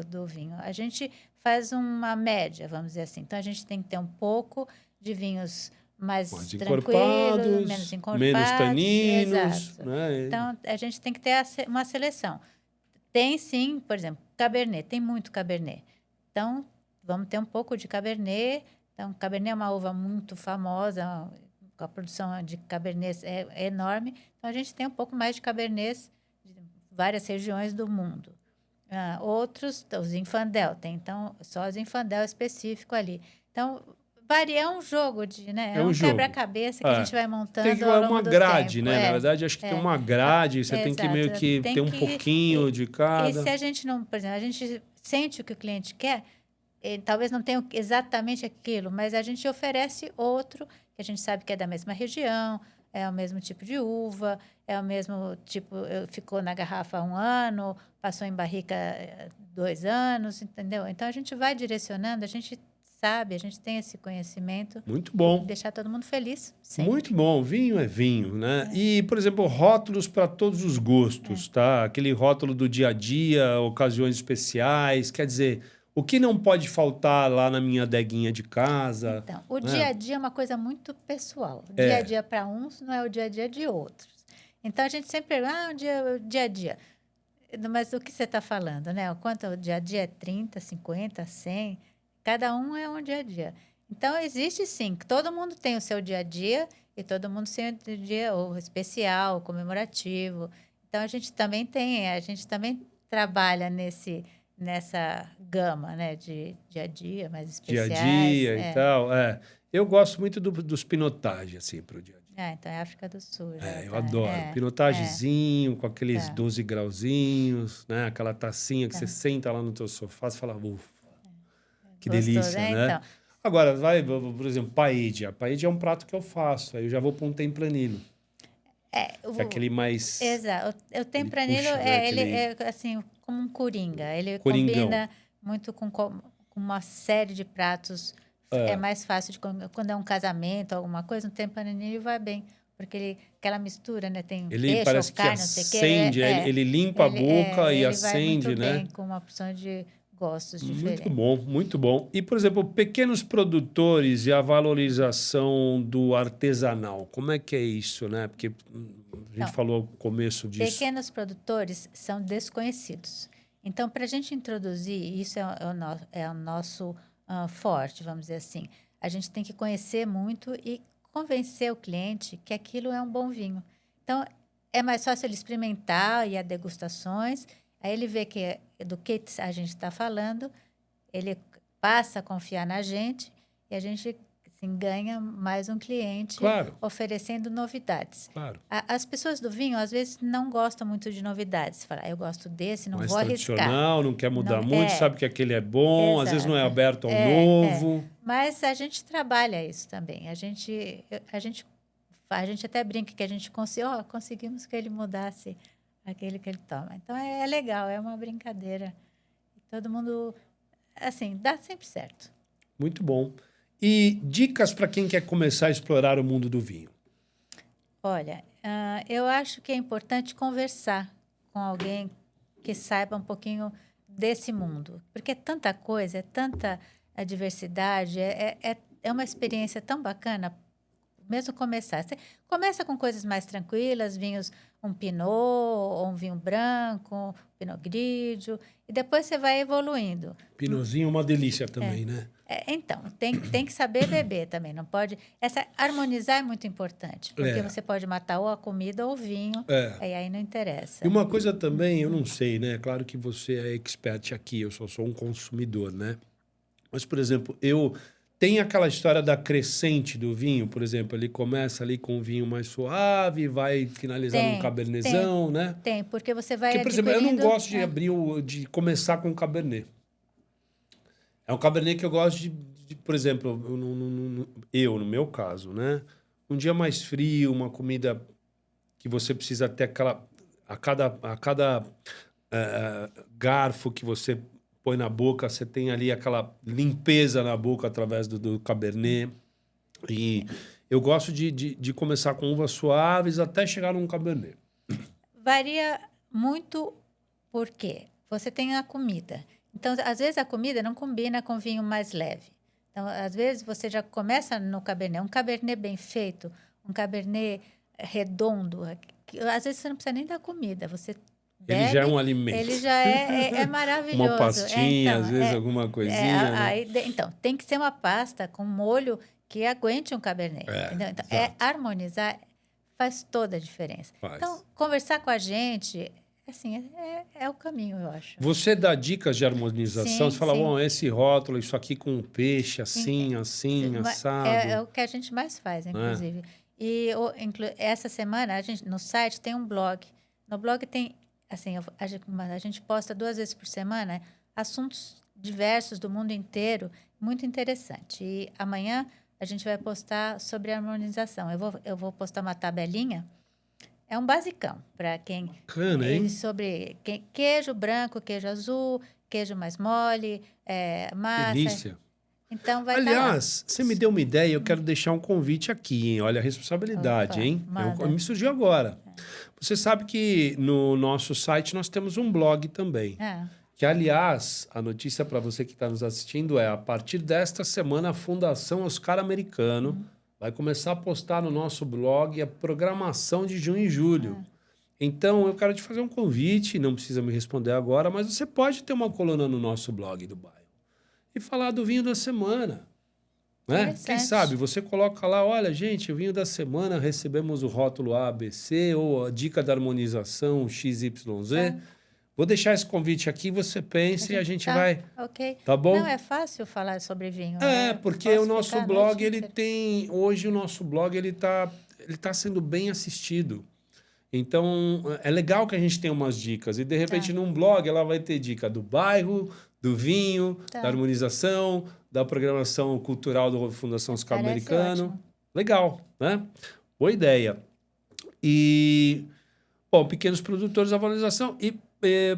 do vinho. A gente faz uma média, vamos dizer assim. Então, a gente tem que ter um pouco de vinhos mais tranquilos, menos encorpados, menos taninos. Exato. Né? Então, a gente tem que ter uma seleção. Tem, sim, por exemplo, Cabernet. Tem muito Cabernet. Então, vamos ter um pouco de Cabernet. Então, Cabernet é uma uva muito famosa, a produção de Cabernet é enorme. Então, a gente tem um pouco mais de Cabernets de várias regiões do mundo. Outros, os Zinfandel, tem então só os Zinfandel específico ali. Então, varia, é um jogo de, né? É um quebra-cabeça que a gente vai montando. Tem que ao longo uma do grade, tempo. né? Na verdade, acho que tem uma grade, você tem que meio que ter um pouquinho de cada. E se a gente não, por exemplo, a gente sente o que o cliente quer, talvez não tenha exatamente aquilo, mas a gente oferece outro que a gente sabe que é da mesma região, é o mesmo tipo de uva, é o mesmo tipo, ficou na garrafa 1 ano, passou em barrica 2 anos, entendeu? Então, a gente vai direcionando, a gente sabe, a gente tem esse conhecimento. Muito bom. Deixar todo mundo feliz, sempre. Muito bom. Vinho é vinho, né? E, por exemplo, rótulos para todos os gostos, tá? Aquele rótulo do dia a dia, ocasiões especiais. Quer dizer, o que não pode faltar lá na minha adeguinha de casa? Então, o né? dia a dia é uma coisa muito pessoal. O dia a dia para uns não é o dia a dia de outros. Então, a gente sempre pergunta, o dia a dia. Mas do que você está falando, né? O quanto o dia a dia é 30, 50, 100? Cada um é um dia a dia. Então, existe sim, todo mundo tem o seu dia a dia e todo mundo tem o dia ou especial, comemorativo. Então, a gente também trabalha nessa gama, né, de dia a dia, mais Dia especiais. a dia e tal. Eu gosto muito dos pinotage, assim, pro dia a dia. Então é África do Sul. Eu adoro. Pinotagezinho, com aqueles 12 grauzinhos, né? Aquela tacinha que você senta lá no teu sofá e fala, ufa, que Gostoso, delícia, né? Então, Agora, por exemplo, paella. Paella é um prato que eu faço. Aí eu já vou para um tempranillo. Que é aquele mais... Exato. O tempranillo, puxa, né? ele é assim, como um coringa. Ele Coringão. combina muito com uma série de pratos. É mais fácil de comer. Quando é um casamento, alguma coisa, um tempranillo vai bem. Porque aquela mistura, né? Tem Ele peixe parece ou carne, que não sei o quê. acende, ele limpa a boca e acende, ele vai muito né? bem com uma opção de gostos diferentes. Muito bom, muito bom. E, por exemplo, pequenos produtores e a valorização do artesanal, como é que é isso, né? Porque a gente falou no começo disso. Pequenos produtores são desconhecidos. Então, para a gente introduzir, isso é o nosso forte, vamos dizer assim. A gente tem que conhecer muito e convencer o cliente que aquilo é um bom vinho. Então, é mais fácil ele experimentar e ir a degustações. Aí ele vê do que a gente está falando, ele passa a confiar na gente e a gente assim, ganha mais um cliente oferecendo novidades. Claro. As pessoas do vinho, às vezes, não gostam muito de novidades. Falam, eu gosto desse, não Mais vou arriscar. tradicional, não quer mudar muito, sabe que aquele é bom, às vezes não é aberto ao novo. Mas a gente trabalha isso também. A gente até brinca que a gente conseguimos que ele mudasse aquele que ele toma. Então, é legal, é uma brincadeira. Todo mundo, assim, dá sempre certo. Muito bom. E dicas para quem quer começar a explorar o mundo do vinho? Olha, eu acho que é importante conversar com alguém que saiba um pouquinho desse mundo. Porque é tanta coisa, é tanta diversidade, é uma experiência tão bacana mesmo começar. Você começa com coisas mais tranquilas, vinhos, um Pinot, ou um vinho branco, um Pinot Grigio, e depois você vai evoluindo. Pinotzinho é uma delícia também, né? Então, tem que saber beber também, não pode... harmonizar é muito importante, porque você pode matar ou a comida ou o vinho, e aí não interessa. E uma coisa também, eu não sei, né? Claro que você é expert aqui, eu só sou um consumidor, né? Mas, por exemplo, tem aquela história da crescente do vinho, por exemplo, ele começa ali com um vinho mais suave, vai finalizar num cabernetzão, né? Tem, porque você vai por exemplo, eu não gosto de começar com cabernet. É um cabernet que eu gosto de por exemplo, no meu caso, né? Um dia mais frio, uma comida que você precisa ter aquela... A cada garfo que você põe na boca, você tem ali aquela limpeza na boca através do cabernet. E eu gosto de começar com uvas suaves até chegar num cabernet. Varia muito porque você tem a comida. Então, às vezes, a comida não combina com vinho mais leve. Então, às vezes, você já começa no cabernet. Um cabernet bem feito, um cabernet redondo. Às vezes, você não precisa nem da comida. Você bebe, ele já é um alimento. Ele já é maravilhoso. Uma pastinha, às vezes, alguma coisinha. Né? Então, tem que ser uma pasta com molho que aguente um cabernet. Então, harmonizar faz toda a diferença. Então, conversar com a gente... Assim, é o caminho, eu acho. Você dá dicas de harmonização? Você fala, bom, esse rótulo, isso aqui com peixe, assim, assado. É o que a gente mais faz, inclusive. E essa semana, no site tem um blog. No blog tem, assim, a gente posta 2 vezes por semana assuntos diversos do mundo inteiro, muito interessante. E amanhã a gente vai postar sobre harmonização. Eu vou postar uma tabelinha. É um basicão para quem... Bacana, hein? Sobre queijo branco, queijo azul, queijo mais mole, massa. Delícia. Então vai estar lá. Aliás, você me deu uma ideia, eu quero deixar um convite aqui, hein? Olha a responsabilidade, Opa, hein? manda. Me surgiu agora. Você sabe que no nosso site nós temos um blog também. É. Que, aliás, a notícia para você que está nos assistindo é: a partir desta semana, a Fundação Oscar Americano vai começar a postar no nosso blog a programação de junho e julho. Então, eu quero te fazer um convite, não precisa me responder agora, mas você pode ter uma coluna no nosso blog do bairro e falar do vinho da semana. Né? Interessante. Quem sabe você coloca lá, olha, gente, o vinho da semana, recebemos o rótulo A, B, C, ou a dica da harmonização XYZ. Vou deixar esse convite aqui, você pensa e a gente vai... Ok. Tá bom? Não, é fácil falar sobre vinho. É, né? porque Posso o nosso ficar a blog, noite ele inteira. tem... Hoje o nosso blog, ele tá sendo bem assistido. Então, é legal que a gente tenha umas dicas. E, de repente, num blog, ela vai ter dica do bairro, do vinho, da harmonização, da programação cultural da Fundação Oscar Parece Americano. ótimo. Legal, né? Boa ideia. E, bom, pequenos produtores da valorização. E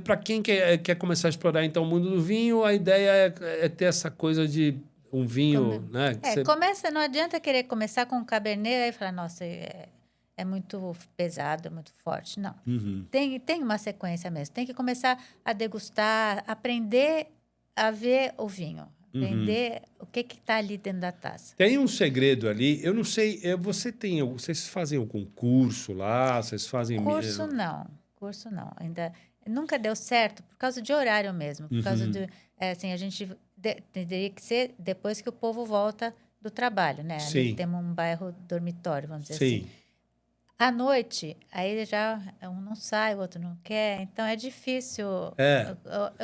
para quem quer começar a explorar, então, o mundo do vinho, a ideia é ter essa coisa de um vinho, né? que você- Começa, não adianta querer começar com um Cabernet e falar, nossa, é muito pesado, é muito forte. Não. Uhum. Tem uma sequência mesmo. Tem que começar a degustar, aprender a ver o vinho. Aprender o que está ali dentro da taça. Tem um segredo ali, eu não sei, vocês fazem algum curso lá, vocês fazem... Curso não. Ainda nunca deu certo por causa de horário mesmo. Por causa de, assim, a gente teria que ser depois que o povo volta do trabalho, né? Sim. Ali temos um bairro dormitório, vamos dizer Sim. assim. À noite, aí já um não sai, o outro não quer, então é difícil.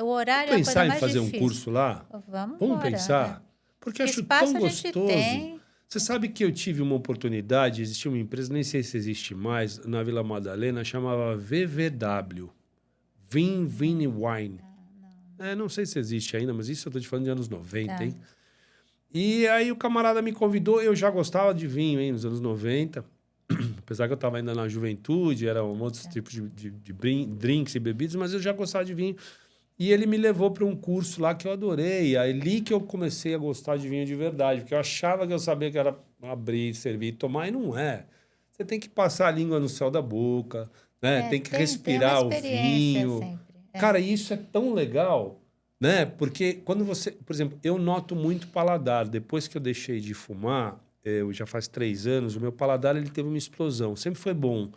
O horário é a Pensar coisa em mais fazer difícil. um curso lá? Vamos Vamos pensar? né? Porque eu Que acho espaço tão a gente gostoso. tem. Você sabe que eu tive uma oportunidade, existia uma empresa, nem sei se existe mais, na Vila Madalena, chamava VVW. Vini Wine. Não sei se existe ainda, mas isso eu estou te falando de anos 90, Tá. hein? E aí o camarada me convidou, eu já gostava de vinho, hein, nos anos 90. Apesar que eu estava ainda na juventude, eram outros tipos de drinks e bebidas, mas eu já gostava de vinho. E ele me levou para um curso lá que eu adorei. Aí ali que eu comecei a gostar de vinho de verdade, porque eu achava que eu sabia que era abrir, servir, tomar, e não é. Você tem que passar a língua no céu da boca, né? Tem que respirar uma o experiência vinho. sempre. Cara, isso é tão legal, né? Porque quando você... Por exemplo, eu noto muito paladar. Depois que eu deixei de fumar, já faz 3 anos, o meu paladar ele teve uma explosão. Sempre foi bom.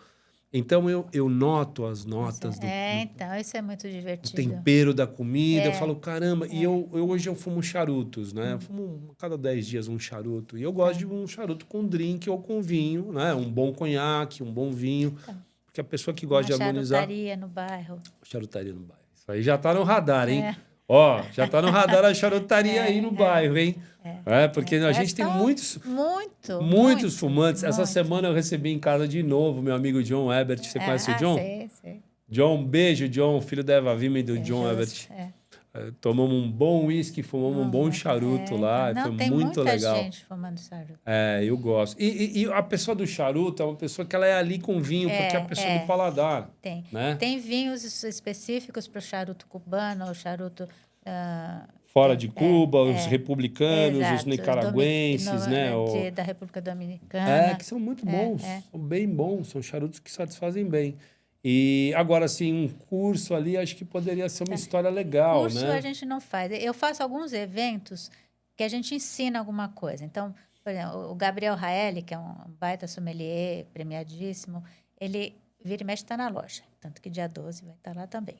Então, eu noto as notas do Então, isso é muito divertido. tempero da comida. Eu falo, caramba. E hoje eu fumo charutos, né? Eu fumo a cada 10 dias um charuto. E eu gosto de um charuto com drink ou com vinho, né? Um bom conhaque, um bom vinho. Porque a pessoa que gosta de harmonizar... Charutaria no bairro. Charutaria no bairro. Isso aí já tá no radar, hein? Ó, já tá no radar a charutaria aí no bairro, hein? Porque a gente tem muitos fumantes. Essa semana eu recebi em casa de novo meu amigo John Ebert. Você conhece o John? Sei. John, beijo, John, filho da Eva Vima e do John Ebert. Tomamos um bom uísque, fumamos um bom charuto lá. Não, foi tem muito muita legal. gente fumando charuto. Eu gosto. E a pessoa do charuto é uma pessoa que ela é ali com vinho, porque é a pessoa do paladar. Tem. Né? Tem vinhos específicos para o charuto cubano, o charuto... Fora de Cuba, os republicanos, os exato, nicaragüenses, né? Da República Dominicana. Que são muito bons. São bem bons, são charutos que satisfazem bem. E agora, assim, um curso ali, acho que poderia ser uma história legal, Curso né? a gente não faz. Eu faço alguns eventos que a gente ensina alguma coisa. Então, por exemplo, o Gabriel Raeli, que é um baita sommelier, premiadíssimo, ele vira e mexe está na loja. Tanto que dia 12 vai estar lá também.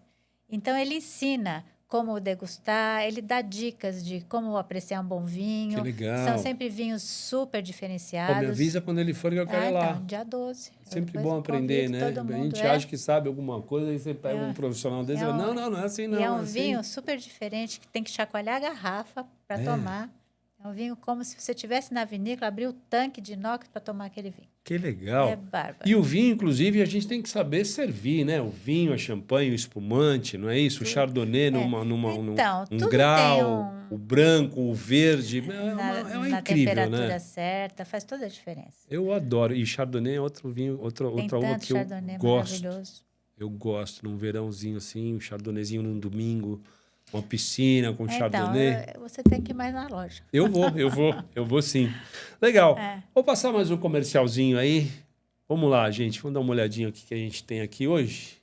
Então, ele ensina como degustar, ele dá dicas de como apreciar um bom vinho. Que legal. São sempre vinhos super diferenciados. Me avisa quando ele for que eu quero ir lá. Então, dia 12. Sempre Depois bom eu aprender, convido né? todo A mundo, gente acha que sabe alguma coisa, aí você pega um profissional desse e fala, não é assim não. E é um assim. vinho super diferente, que tem que chacoalhar a garrafa para tomar. É um vinho como se você estivesse na vinícola, abrir o tanque de inox para tomar aquele vinho. Que legal. É bárbaro. E o vinho, inclusive, a gente tem que saber servir, né? O vinho, a champanhe, o espumante, não é isso? O chardonnay Então, um tudo grau, tem o branco, o verde. É na incrível, temperatura né? certa, faz toda a diferença. Eu adoro. E chardonnay é outro vinho, outra uva que eu chardonnay gosto. maravilhoso. Eu gosto, num verãozinho assim, um chardonnayzinho num domingo. Uma piscina com chardonnay. Então, você tem que ir mais na loja. Eu vou sim. Legal. É. Vou passar mais um comercialzinho aí. Vamos lá, gente. Vamos dar uma olhadinha no que a gente tem aqui hoje.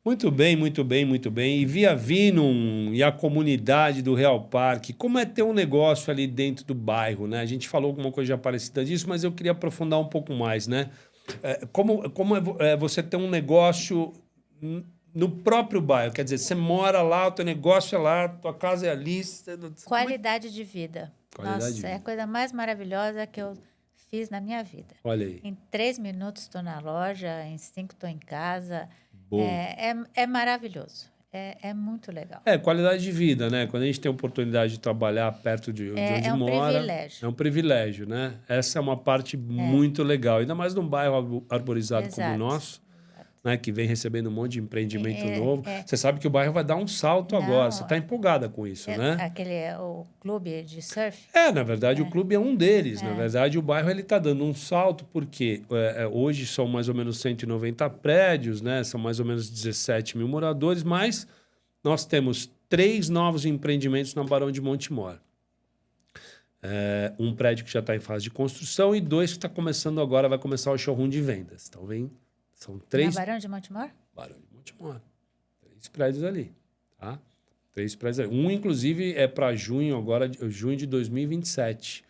Muito bem, muito bem, muito bem. E Via Vinum e a comunidade do Real Parque, como é ter um negócio ali dentro do bairro, né? A gente falou alguma coisa parecida disso, mas eu queria aprofundar um pouco mais, né? Como é você ter um negócio no próprio bairro? Quer dizer, você mora lá, o teu negócio é lá, tua casa é ali. Qualidade de vida. Qualidade Nossa, de vida. é a coisa mais maravilhosa que eu fiz na minha vida. Olha aí. Em 3 minutos estou na loja, em 5 estou em casa. Bom. É maravilhoso. É muito legal. Qualidade de vida, né? Quando a gente tem a oportunidade de trabalhar perto de onde um mora. privilégio. É um privilégio, né? Essa é uma parte muito legal. Ainda mais num bairro arborizado como o Exato. nosso, né? Que vem recebendo um monte de empreendimento novo. Você sabe que o bairro vai dar um salto agora. Você está empolgada com isso, né? O clube de surf. Na verdade, o clube é um deles. Na verdade, o bairro está dando um salto, porque hoje são mais ou menos 190 prédios, né? São mais ou menos 17 mil moradores, mas nós temos 3 novos empreendimentos na Barão de Montemor. Um prédio que já está em fase de construção e 2 que está começando agora, vai começar o showroom de vendas. Então, são 3... Na Barão de Montemor? Barão de Montemor. 3 prédios ali, tá? 3 prédios ali. Um, inclusive, é para junho de 2027.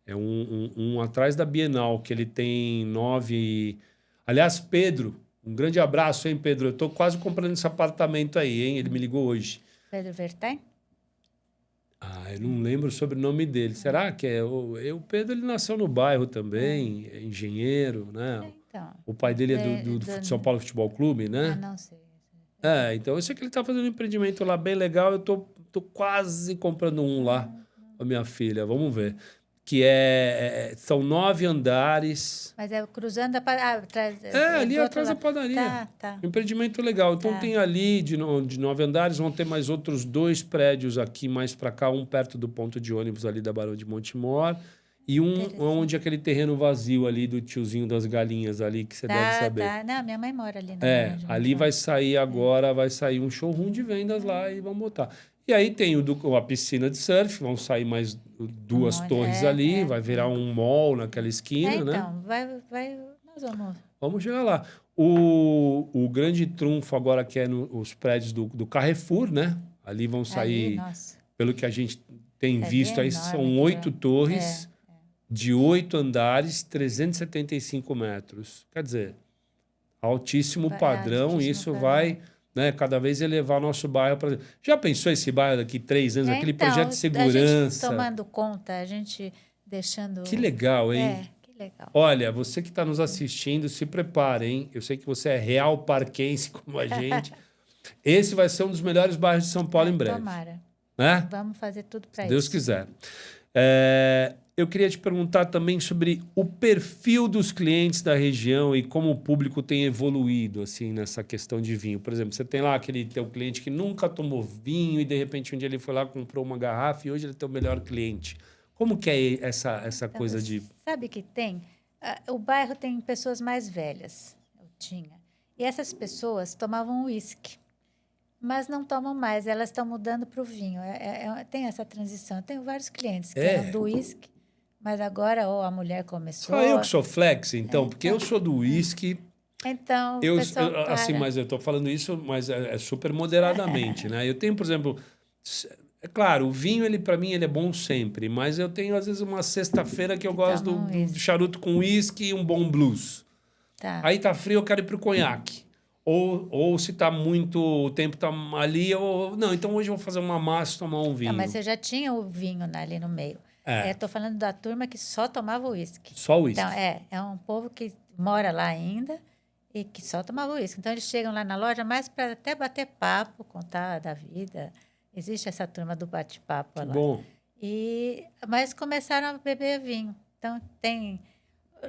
É um atrás da Bienal, que ele tem 9... Aliás, Pedro, um grande abraço, hein, Pedro? Eu estou quase comprando esse apartamento aí, hein? Ele me ligou hoje. Pedro Vertain? Eu não lembro o sobrenome dele. Será que é? O Pedro, ele nasceu no bairro também, é engenheiro, né? Então, O pai dele é do São Paulo Futebol Clube, né? não sei. Então eu sei que ele está fazendo um empreendimento lá bem legal. Eu tô quase comprando um lá com a minha filha. Vamos ver. Que são 9 andares. Mas é cruzando a padaria. Ali atrás da padaria. Tá. Empreendimento legal. Então tem ali de 9 andares, vão ter mais outros 2 prédios aqui mais para cá, um perto do ponto de ônibus ali da Barão de Montemor. E onde é aquele terreno vazio ali do tiozinho das galinhas ali, que você deve saber. Não, minha mãe mora ali. Ali vai sair agora, vai sair um showroom de vendas lá e vamos botar. E aí tem a piscina de surf, vão sair mais 2 torres ali, vai virar um mall naquela esquina, né? Então, nós vamos chegar lá. O grande trunfo agora que é os prédios do Carrefour, né? Ali vão sair, pelo que a gente tem visto aí, são 8 torres de 8 andares, 375 metros. Quer dizer, altíssimo padrão, isso vai... Né, cada vez elevar o nosso bairro para... Já pensou esse bairro daqui 3 anos, aquele projeto de segurança? A gente tomando conta, a gente deixando... Que legal, hein? Que legal. Olha, você que está nos assistindo, se prepare, hein? Eu sei que você é real parquense como a gente. Esse vai ser um dos melhores bairros de São Paulo em breve. Tomara. Né? Vamos fazer tudo para isso. Se Deus quiser. Eu queria te perguntar também sobre o perfil dos clientes da região e como o público tem evoluído assim nessa questão de vinho. Por exemplo, você tem lá aquele teu cliente que nunca tomou vinho e de repente um dia ele foi lá, comprou uma garrafa e hoje ele é teu melhor cliente. Como que é essa coisa de... Sabe que tem? O bairro tem pessoas mais velhas. Eu tinha. E essas pessoas tomavam uísque. Mas não tomam mais, elas estão mudando para o vinho. Tem essa transição. Eu tenho vários clientes que eram do uísque, mas agora a mulher começou... Só eu que sou flex, então, porque eu sou do uísque... Então, assim, mas eu estou falando isso, mas é super moderadamente, né? Eu tenho, por exemplo... É claro, o vinho, para mim, ele é bom sempre, mas eu tenho, às vezes, uma sexta-feira que eu gosto do charuto com uísque e um bom blues. Tá. Aí tá frio, eu quero ir pro conhaque. Ou se tá muito... O tempo tá ali, não, então hoje eu vou fazer uma massa e tomar um vinho. Mas você já tinha o vinho ali no meio. Estou falando da turma que só tomava uísque. Só uísque. Então, é um povo que mora lá ainda e que só tomava uísque. Então, eles chegam lá na loja mais para até bater papo, contar da vida. Existe essa turma do bate-papo lá. Bom. Mas começaram a beber vinho. Então, tem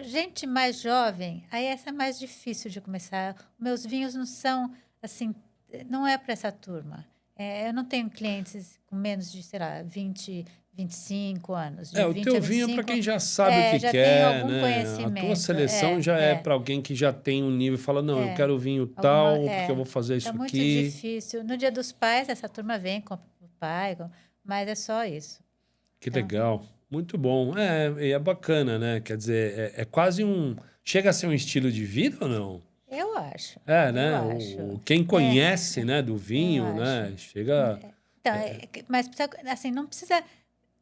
gente mais jovem, aí essa é mais difícil de começar. Meus vinhos não são, assim, não é para essa turma. Eu não tenho clientes com menos de, sei lá, 20, 25 anos. De o 20 teu a vinho 25, é para quem já sabe o que já quer, tem algum né? conhecimento. A tua seleção já é para alguém que já tem um nível e fala, não, eu quero vinho tal, porque eu vou fazer isso aqui. É muito aqui. difícil. No Dia dos Pais, essa turma vem, compra para o pai, mas é só isso. Que legal. Muito bom. É bacana, né? Quer dizer, é quase um... Chega a ser um estilo de vida ou não? Eu acho. Né? Eu acho. Quem conhece, né, do vinho, né? Chega... Então, mas assim, não precisa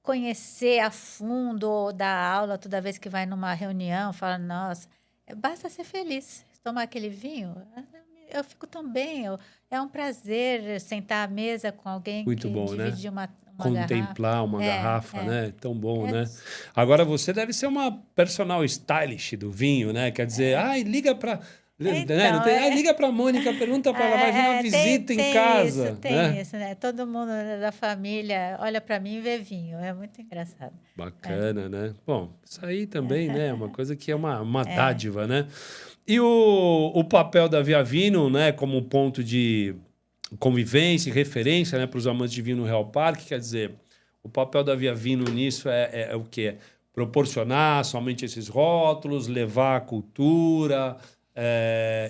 conhecer a fundo ou dar aula toda vez que vai numa reunião, fala, nossa, basta ser feliz. Tomar aquele vinho, eu fico tão bem. É um prazer sentar à mesa com alguém Muito que bom, divide né? uma Contemplar uma garrafa, né? Tão bom, né? isso. Agora, você deve ser uma personal stylist do vinho, né? Quer dizer, liga pra... liga pra Mônica, pergunta pra ela, vai vir uma visita em casa. Tem isso, né? Todo mundo da família olha para mim e vê vinho. É muito engraçado. Bacana, né? Bom, isso aí também, né? É uma coisa que é uma dádiva, né? E o papel da Via Vino, né? Como ponto de convivência e referência, né? Para os amantes de vinho no Real Parque, quer dizer, o papel da Via Vino nisso é o quê? Proporcionar somente esses rótulos, levar a cultura...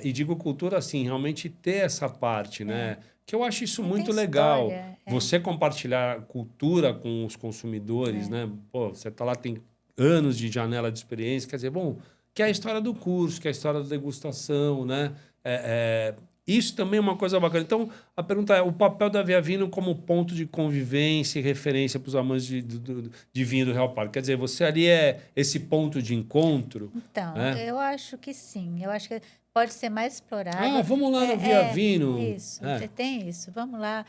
e digo cultura assim, realmente ter essa parte, né? Que eu acho isso muito legal. História, Você compartilhar cultura com os consumidores, né? Pô, você tá lá, tem anos de janela de experiência, quer dizer, bom, que é a história do curso, que é a história da degustação, né? Isso também é uma coisa bacana. Então, a pergunta é o papel da Via Vino como ponto de convivência e referência para os amantes de vinho do Real Parque. Quer dizer, você ali é esse ponto de encontro? Então, né? eu acho que sim. Eu acho que pode ser mais explorado. Vamos lá no Via Vino. Isso, tem isso. Vamos lá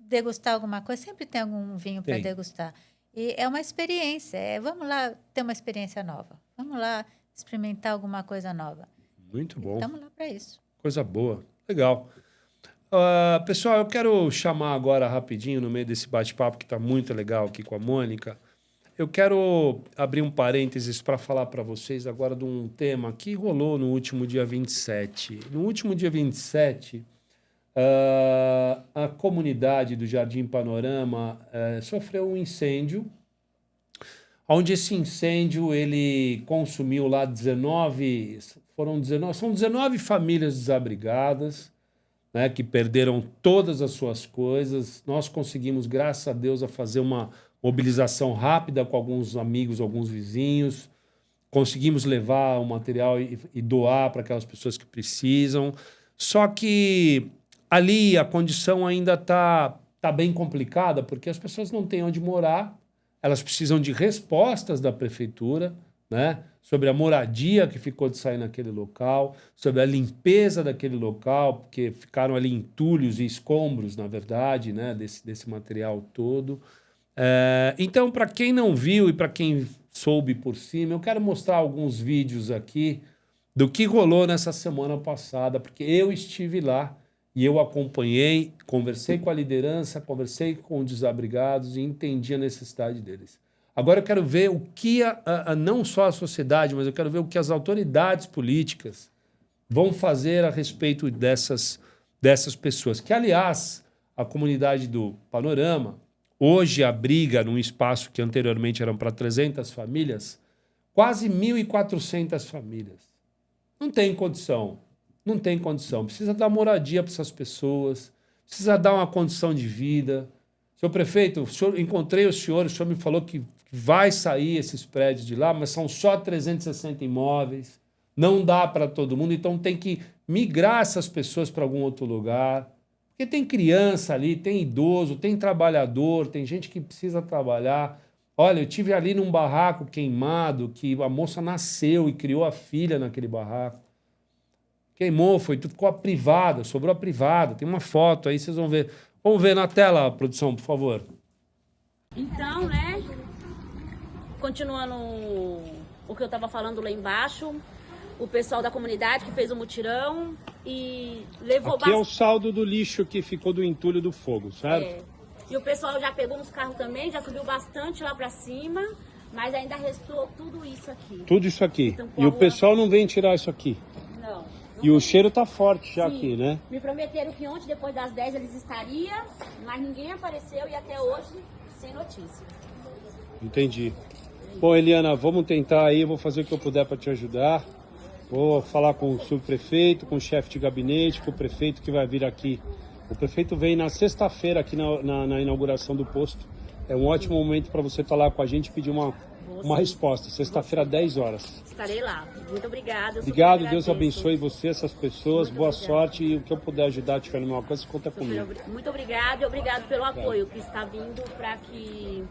degustar alguma coisa. Sempre tem algum vinho para degustar. E é uma experiência. Vamos lá ter uma experiência nova. Vamos lá experimentar alguma coisa nova. Muito bom. Estamos lá para isso. Coisa boa. Legal. Pessoal, eu quero chamar agora rapidinho, no meio desse bate-papo que está muito legal aqui com a Mônica, eu quero abrir um parênteses para falar para vocês agora de um tema que rolou no último dia 27. No último dia 27, a comunidade do Jardim Panorama sofreu um incêndio, onde esse incêndio ele consumiu lá 19 famílias desabrigadas, né, que perderam todas as suas coisas. Nós conseguimos, graças a Deus, fazer uma mobilização rápida com alguns amigos, alguns vizinhos. Conseguimos levar o material e doar para aquelas pessoas que precisam. Só que ali a condição ainda tá bem complicada, porque as pessoas não têm onde morar, elas precisam de respostas da prefeitura, né? Sobre a moradia que ficou de sair naquele local, sobre a limpeza daquele local, porque ficaram ali entulhos e escombros, na verdade, né, desse material todo. Então, para quem não viu e para quem soube por cima, eu quero mostrar alguns vídeos aqui do que rolou nessa semana passada, porque eu estive lá e eu acompanhei, conversei com a liderança, conversei com os desabrigados e entendi a necessidade deles. Agora eu quero ver o que não só a sociedade, mas eu quero ver o que as autoridades políticas vão fazer a respeito dessas pessoas. Que, aliás, a comunidade do Panorama hoje abriga, num espaço que anteriormente eram para 300 famílias, quase 1.400 famílias. Não tem condição. Não tem condição. Precisa dar moradia para essas pessoas, precisa dar uma condição de vida. Senhor prefeito, encontrei o senhor me falou que vai sair esses prédios de lá, mas são só 360 imóveis, não dá para todo mundo, então tem que migrar essas pessoas para algum outro lugar, porque tem criança ali, tem idoso, tem trabalhador, tem gente que precisa trabalhar. Olha, eu tive ali num barraco queimado, que a moça nasceu e criou a filha naquele barraco. Queimou, ficou a privada, sobrou a privada, tem uma foto aí, vocês vão ver. Vamos ver na tela, produção, por favor. Então, né, continuando o que eu estava falando lá embaixo, o pessoal da comunidade que fez o mutirão e levou Aqui é o saldo do lixo que ficou do entulho do fogo, certo? E o pessoal já pegou nos carros também, já subiu bastante lá pra cima, mas ainda restou tudo isso aqui. Tudo isso aqui. Então, E o pessoal não vem tirar isso aqui? Não. E o cheiro tá forte já Sim. aqui, né? Me prometeram que ontem, depois das 10, eles estariam, mas ninguém apareceu e até hoje, sem notícia. Entendi. Bom, Eliana, vamos tentar aí, eu vou fazer o que eu puder para te ajudar. Vou falar com o subprefeito, com o chefe de gabinete, com o prefeito que vai vir aqui. O prefeito vem na sexta-feira aqui na inauguração do posto. É um ótimo momento para você estar lá com a gente e pedir uma resposta. Sexta-feira, 10 horas. Estarei lá. Muito obrigada. Obrigado, Deus abençoe você, essas pessoas. Boa sorte e o que eu puder ajudar, tiver numa coisa, conta comigo. Muito obrigada e obrigado pelo apoio que está vindo para que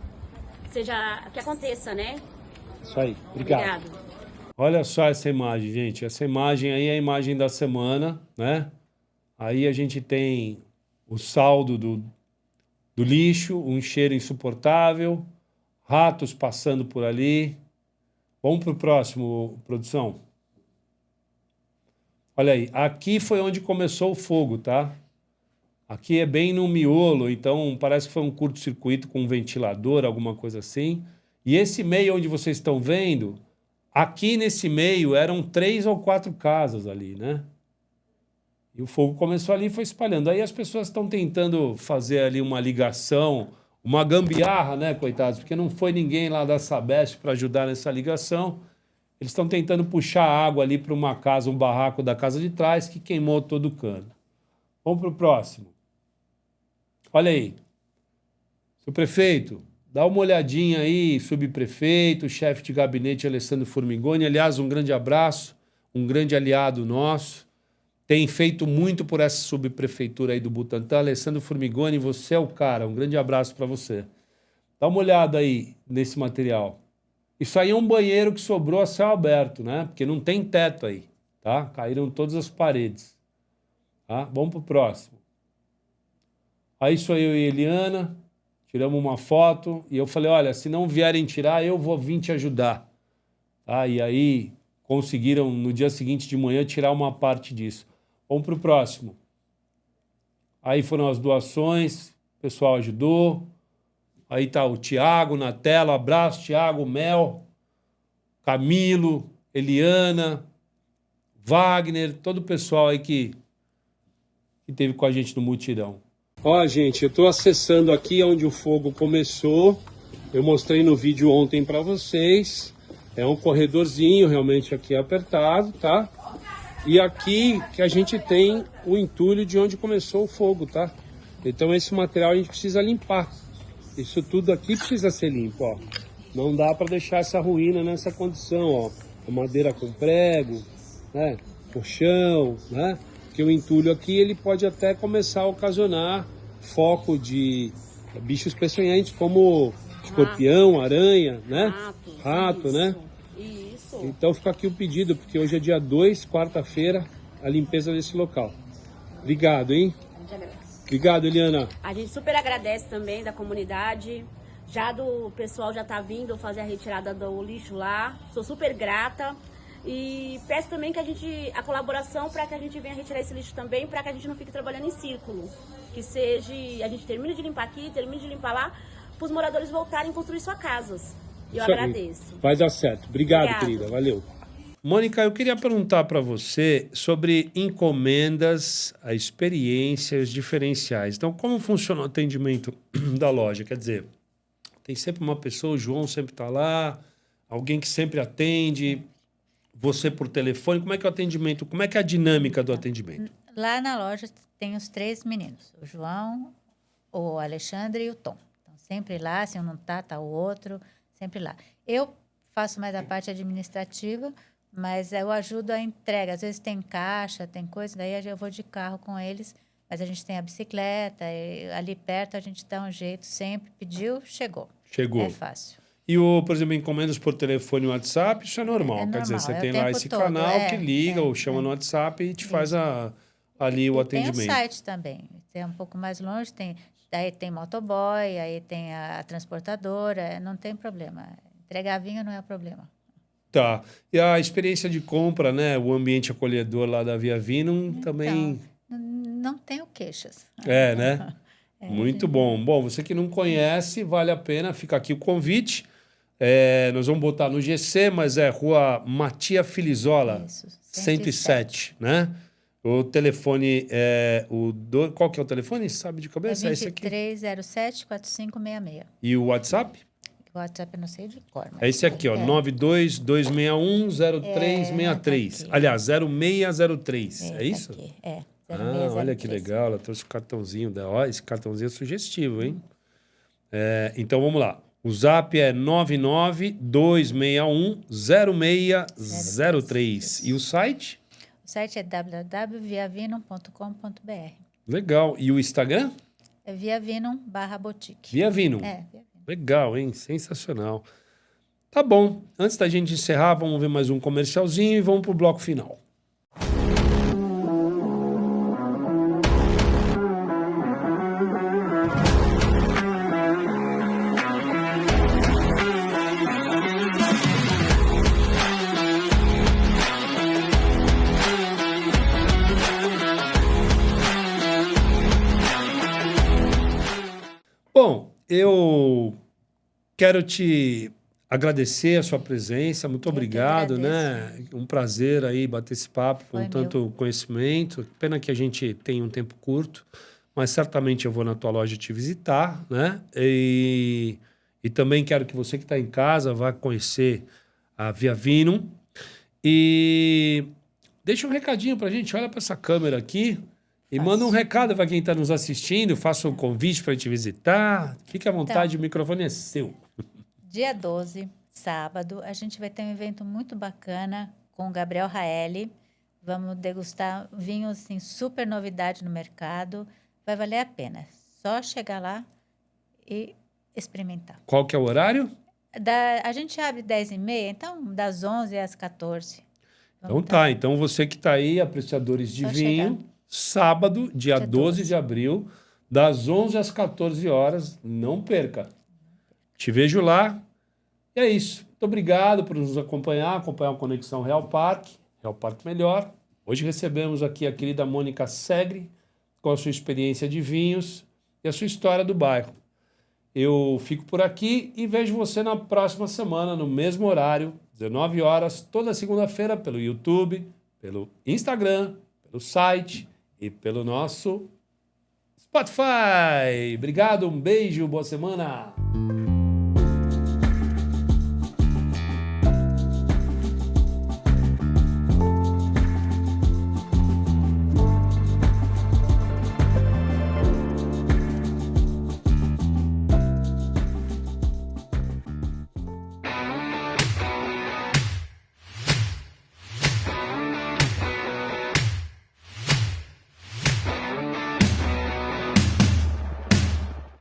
aconteça, né? Isso aí. Obrigado. Obrigado. Olha só essa imagem, gente. Essa imagem aí é a imagem da semana, né? Aí a gente tem o saldo do lixo, um cheiro insuportável, ratos passando por ali. Vamos para o próximo, produção. Olha aí, aqui foi onde começou o fogo, tá? Aqui é bem no miolo, então parece que foi um curto-circuito com um ventilador, alguma coisa assim. E esse meio onde vocês estão vendo, aqui nesse meio eram 3 ou 4 casas ali, né? E o fogo começou ali e foi espalhando. Aí as pessoas estão tentando fazer ali uma ligação, uma gambiarra, né, coitados? Porque não foi ninguém lá da Sabesp para ajudar nessa ligação. Eles estão tentando puxar água ali para uma casa, um barraco da casa de trás, que queimou todo o cano. Vamos para o próximo. Olha aí. Seu prefeito, dá uma olhadinha aí, subprefeito, chefe de gabinete Alessandro Formigoni. Aliás, um grande abraço, um grande aliado nosso. Tem feito muito por essa subprefeitura aí do Butantã. Alessandro Formigoni, você é o cara. Um grande abraço para você. Dá uma olhada aí nesse material. Isso aí é um banheiro que sobrou a céu aberto, né? Porque não tem teto aí, tá? Caíram todas as paredes. Tá? Vamos pro próximo. Aí sou eu e Eliana, tiramos uma foto e eu falei, olha, se não vierem tirar, eu vou vir te ajudar. Tá? E aí conseguiram, no dia seguinte de manhã, tirar uma parte disso. Vamos pro próximo. Aí foram as doações, o pessoal ajudou. Aí tá o Tiago na tela, abraço, Tiago, Mel, Camilo, Eliana, Wagner, todo o pessoal aí que teve com a gente no mutirão. Ó, gente, eu tô acessando aqui onde o fogo começou. Eu mostrei no vídeo ontem para vocês. É um corredorzinho realmente aqui apertado, tá? E aqui que a gente tem o entulho de onde começou o fogo, tá? Então esse material a gente precisa limpar. Isso tudo aqui precisa ser limpo, ó. Não dá para deixar essa ruína nessa condição, ó. A madeira com prego, né? Colchão, né? Porque o entulho aqui ele pode até começar a ocasionar foco de bichos peçonhentos como escorpião, aranha, né? Rato, né? Isso. Então fica aqui o pedido, porque hoje é dia 2, quarta-feira, a limpeza desse local. Obrigado, hein? Obrigado, Eliana. A gente super agradece também da comunidade. Já do pessoal já tá vindo fazer a retirada do lixo lá. Sou super grata. E peço também que a colaboração para que a gente venha retirar esse lixo também, para que a gente não fique trabalhando em círculo. Que seja, a gente termine de limpar aqui, termine de limpar lá, para os moradores voltarem a construir suas casas. E eu agradeço. Vai dar certo. Obrigado, querida. Valeu. Mônica, eu queria perguntar para você sobre encomendas, a experiência e os diferenciais. Então, como funciona o atendimento da loja? Quer dizer, tem sempre uma pessoa, o João sempre está lá, alguém que sempre atende, você por telefone. Como é que é o atendimento? Como é que é a dinâmica do atendimento? Lá na loja tem os 3 meninos, o João, o Alexandre e o Tom. Então, sempre lá, se um não tá o outro, sempre lá. Eu faço mais a parte administrativa, mas eu ajudo a entrega. Às vezes tem caixa, tem coisa, daí eu vou de carro com eles, mas a gente tem a bicicleta, e ali perto a gente dá um jeito sempre. Pediu, chegou. Chegou. É fácil. E, por exemplo, encomendas por telefone e WhatsApp, isso é normal. Quer dizer, você tem lá esse canal que liga ou chama no WhatsApp e te faz ali o atendimento. Tem o site também. Tem um pouco mais longe, daí tem motoboy, aí tem a transportadora, não tem problema. Entregar vinho não é problema. Tá. E a experiência de compra, né? O ambiente acolhedor lá da Via Vinum também... Não tenho queixas. É, né? Muito bom. Bom, você que não conhece, vale a pena, fica aqui o convite. Nós vamos botar no GC, mas é Rua Matia Filizola, Isso, 107, né? O telefone qual que é o telefone? Sabe de cabeça? É esse aqui. 2307-4566. E o WhatsApp? O WhatsApp eu não sei de cor. Mas É esse aqui, ó, 922610363. Aliás, 0603. É isso? Aqui. É. Olha que legal, ela trouxe o cartãozinho dela. Ó, esse cartãozinho é sugestivo, hein? Então vamos lá. O zap é 992610603. E o site? O site é www.viavinum.com.br. Legal. E o Instagram? É viavinum/boutique. Viavinum. Via Vinum. Legal, hein? Sensacional. Tá bom. Antes da gente encerrar, vamos ver mais um comercialzinho e vamos pro bloco final. Bom, eu quero te agradecer a sua presença, muito obrigado, né? Um prazer aí bater esse papo com tanto conhecimento. Pena que a gente tem um tempo curto, mas certamente eu vou na tua loja te visitar, né? E também quero que você que está em casa vá conhecer a Via Vinum. E deixa um recadinho pra gente, olha para essa câmera aqui. E manda um recado para quem está nos assistindo, faça um convite para te visitar. Fique à vontade, o microfone é seu. Dia 12, sábado, a gente vai ter um evento muito bacana com o Gabriel Raeli. Vamos degustar vinhos, assim, super novidade no mercado. Vai valer a pena. Só chegar lá e experimentar. Qual que é o horário? A gente abre 10h30, então das 11 às 14. Então tá, então você que está aí, apreciadores de vinho... Sábado, dia 12 de abril, das 11 às 14 horas. Não perca. Te vejo lá. E é isso. Muito obrigado por nos acompanhar o Conexão Real Parque Melhor. Hoje recebemos aqui a querida Mônica Segre, com a sua experiência de vinhos e a sua história do bairro. Eu fico por aqui e vejo você na próxima semana, no mesmo horário, 19 horas, toda segunda-feira, pelo YouTube, pelo Instagram, pelo site e pelo nosso Spotify. Obrigado, um beijo, boa semana.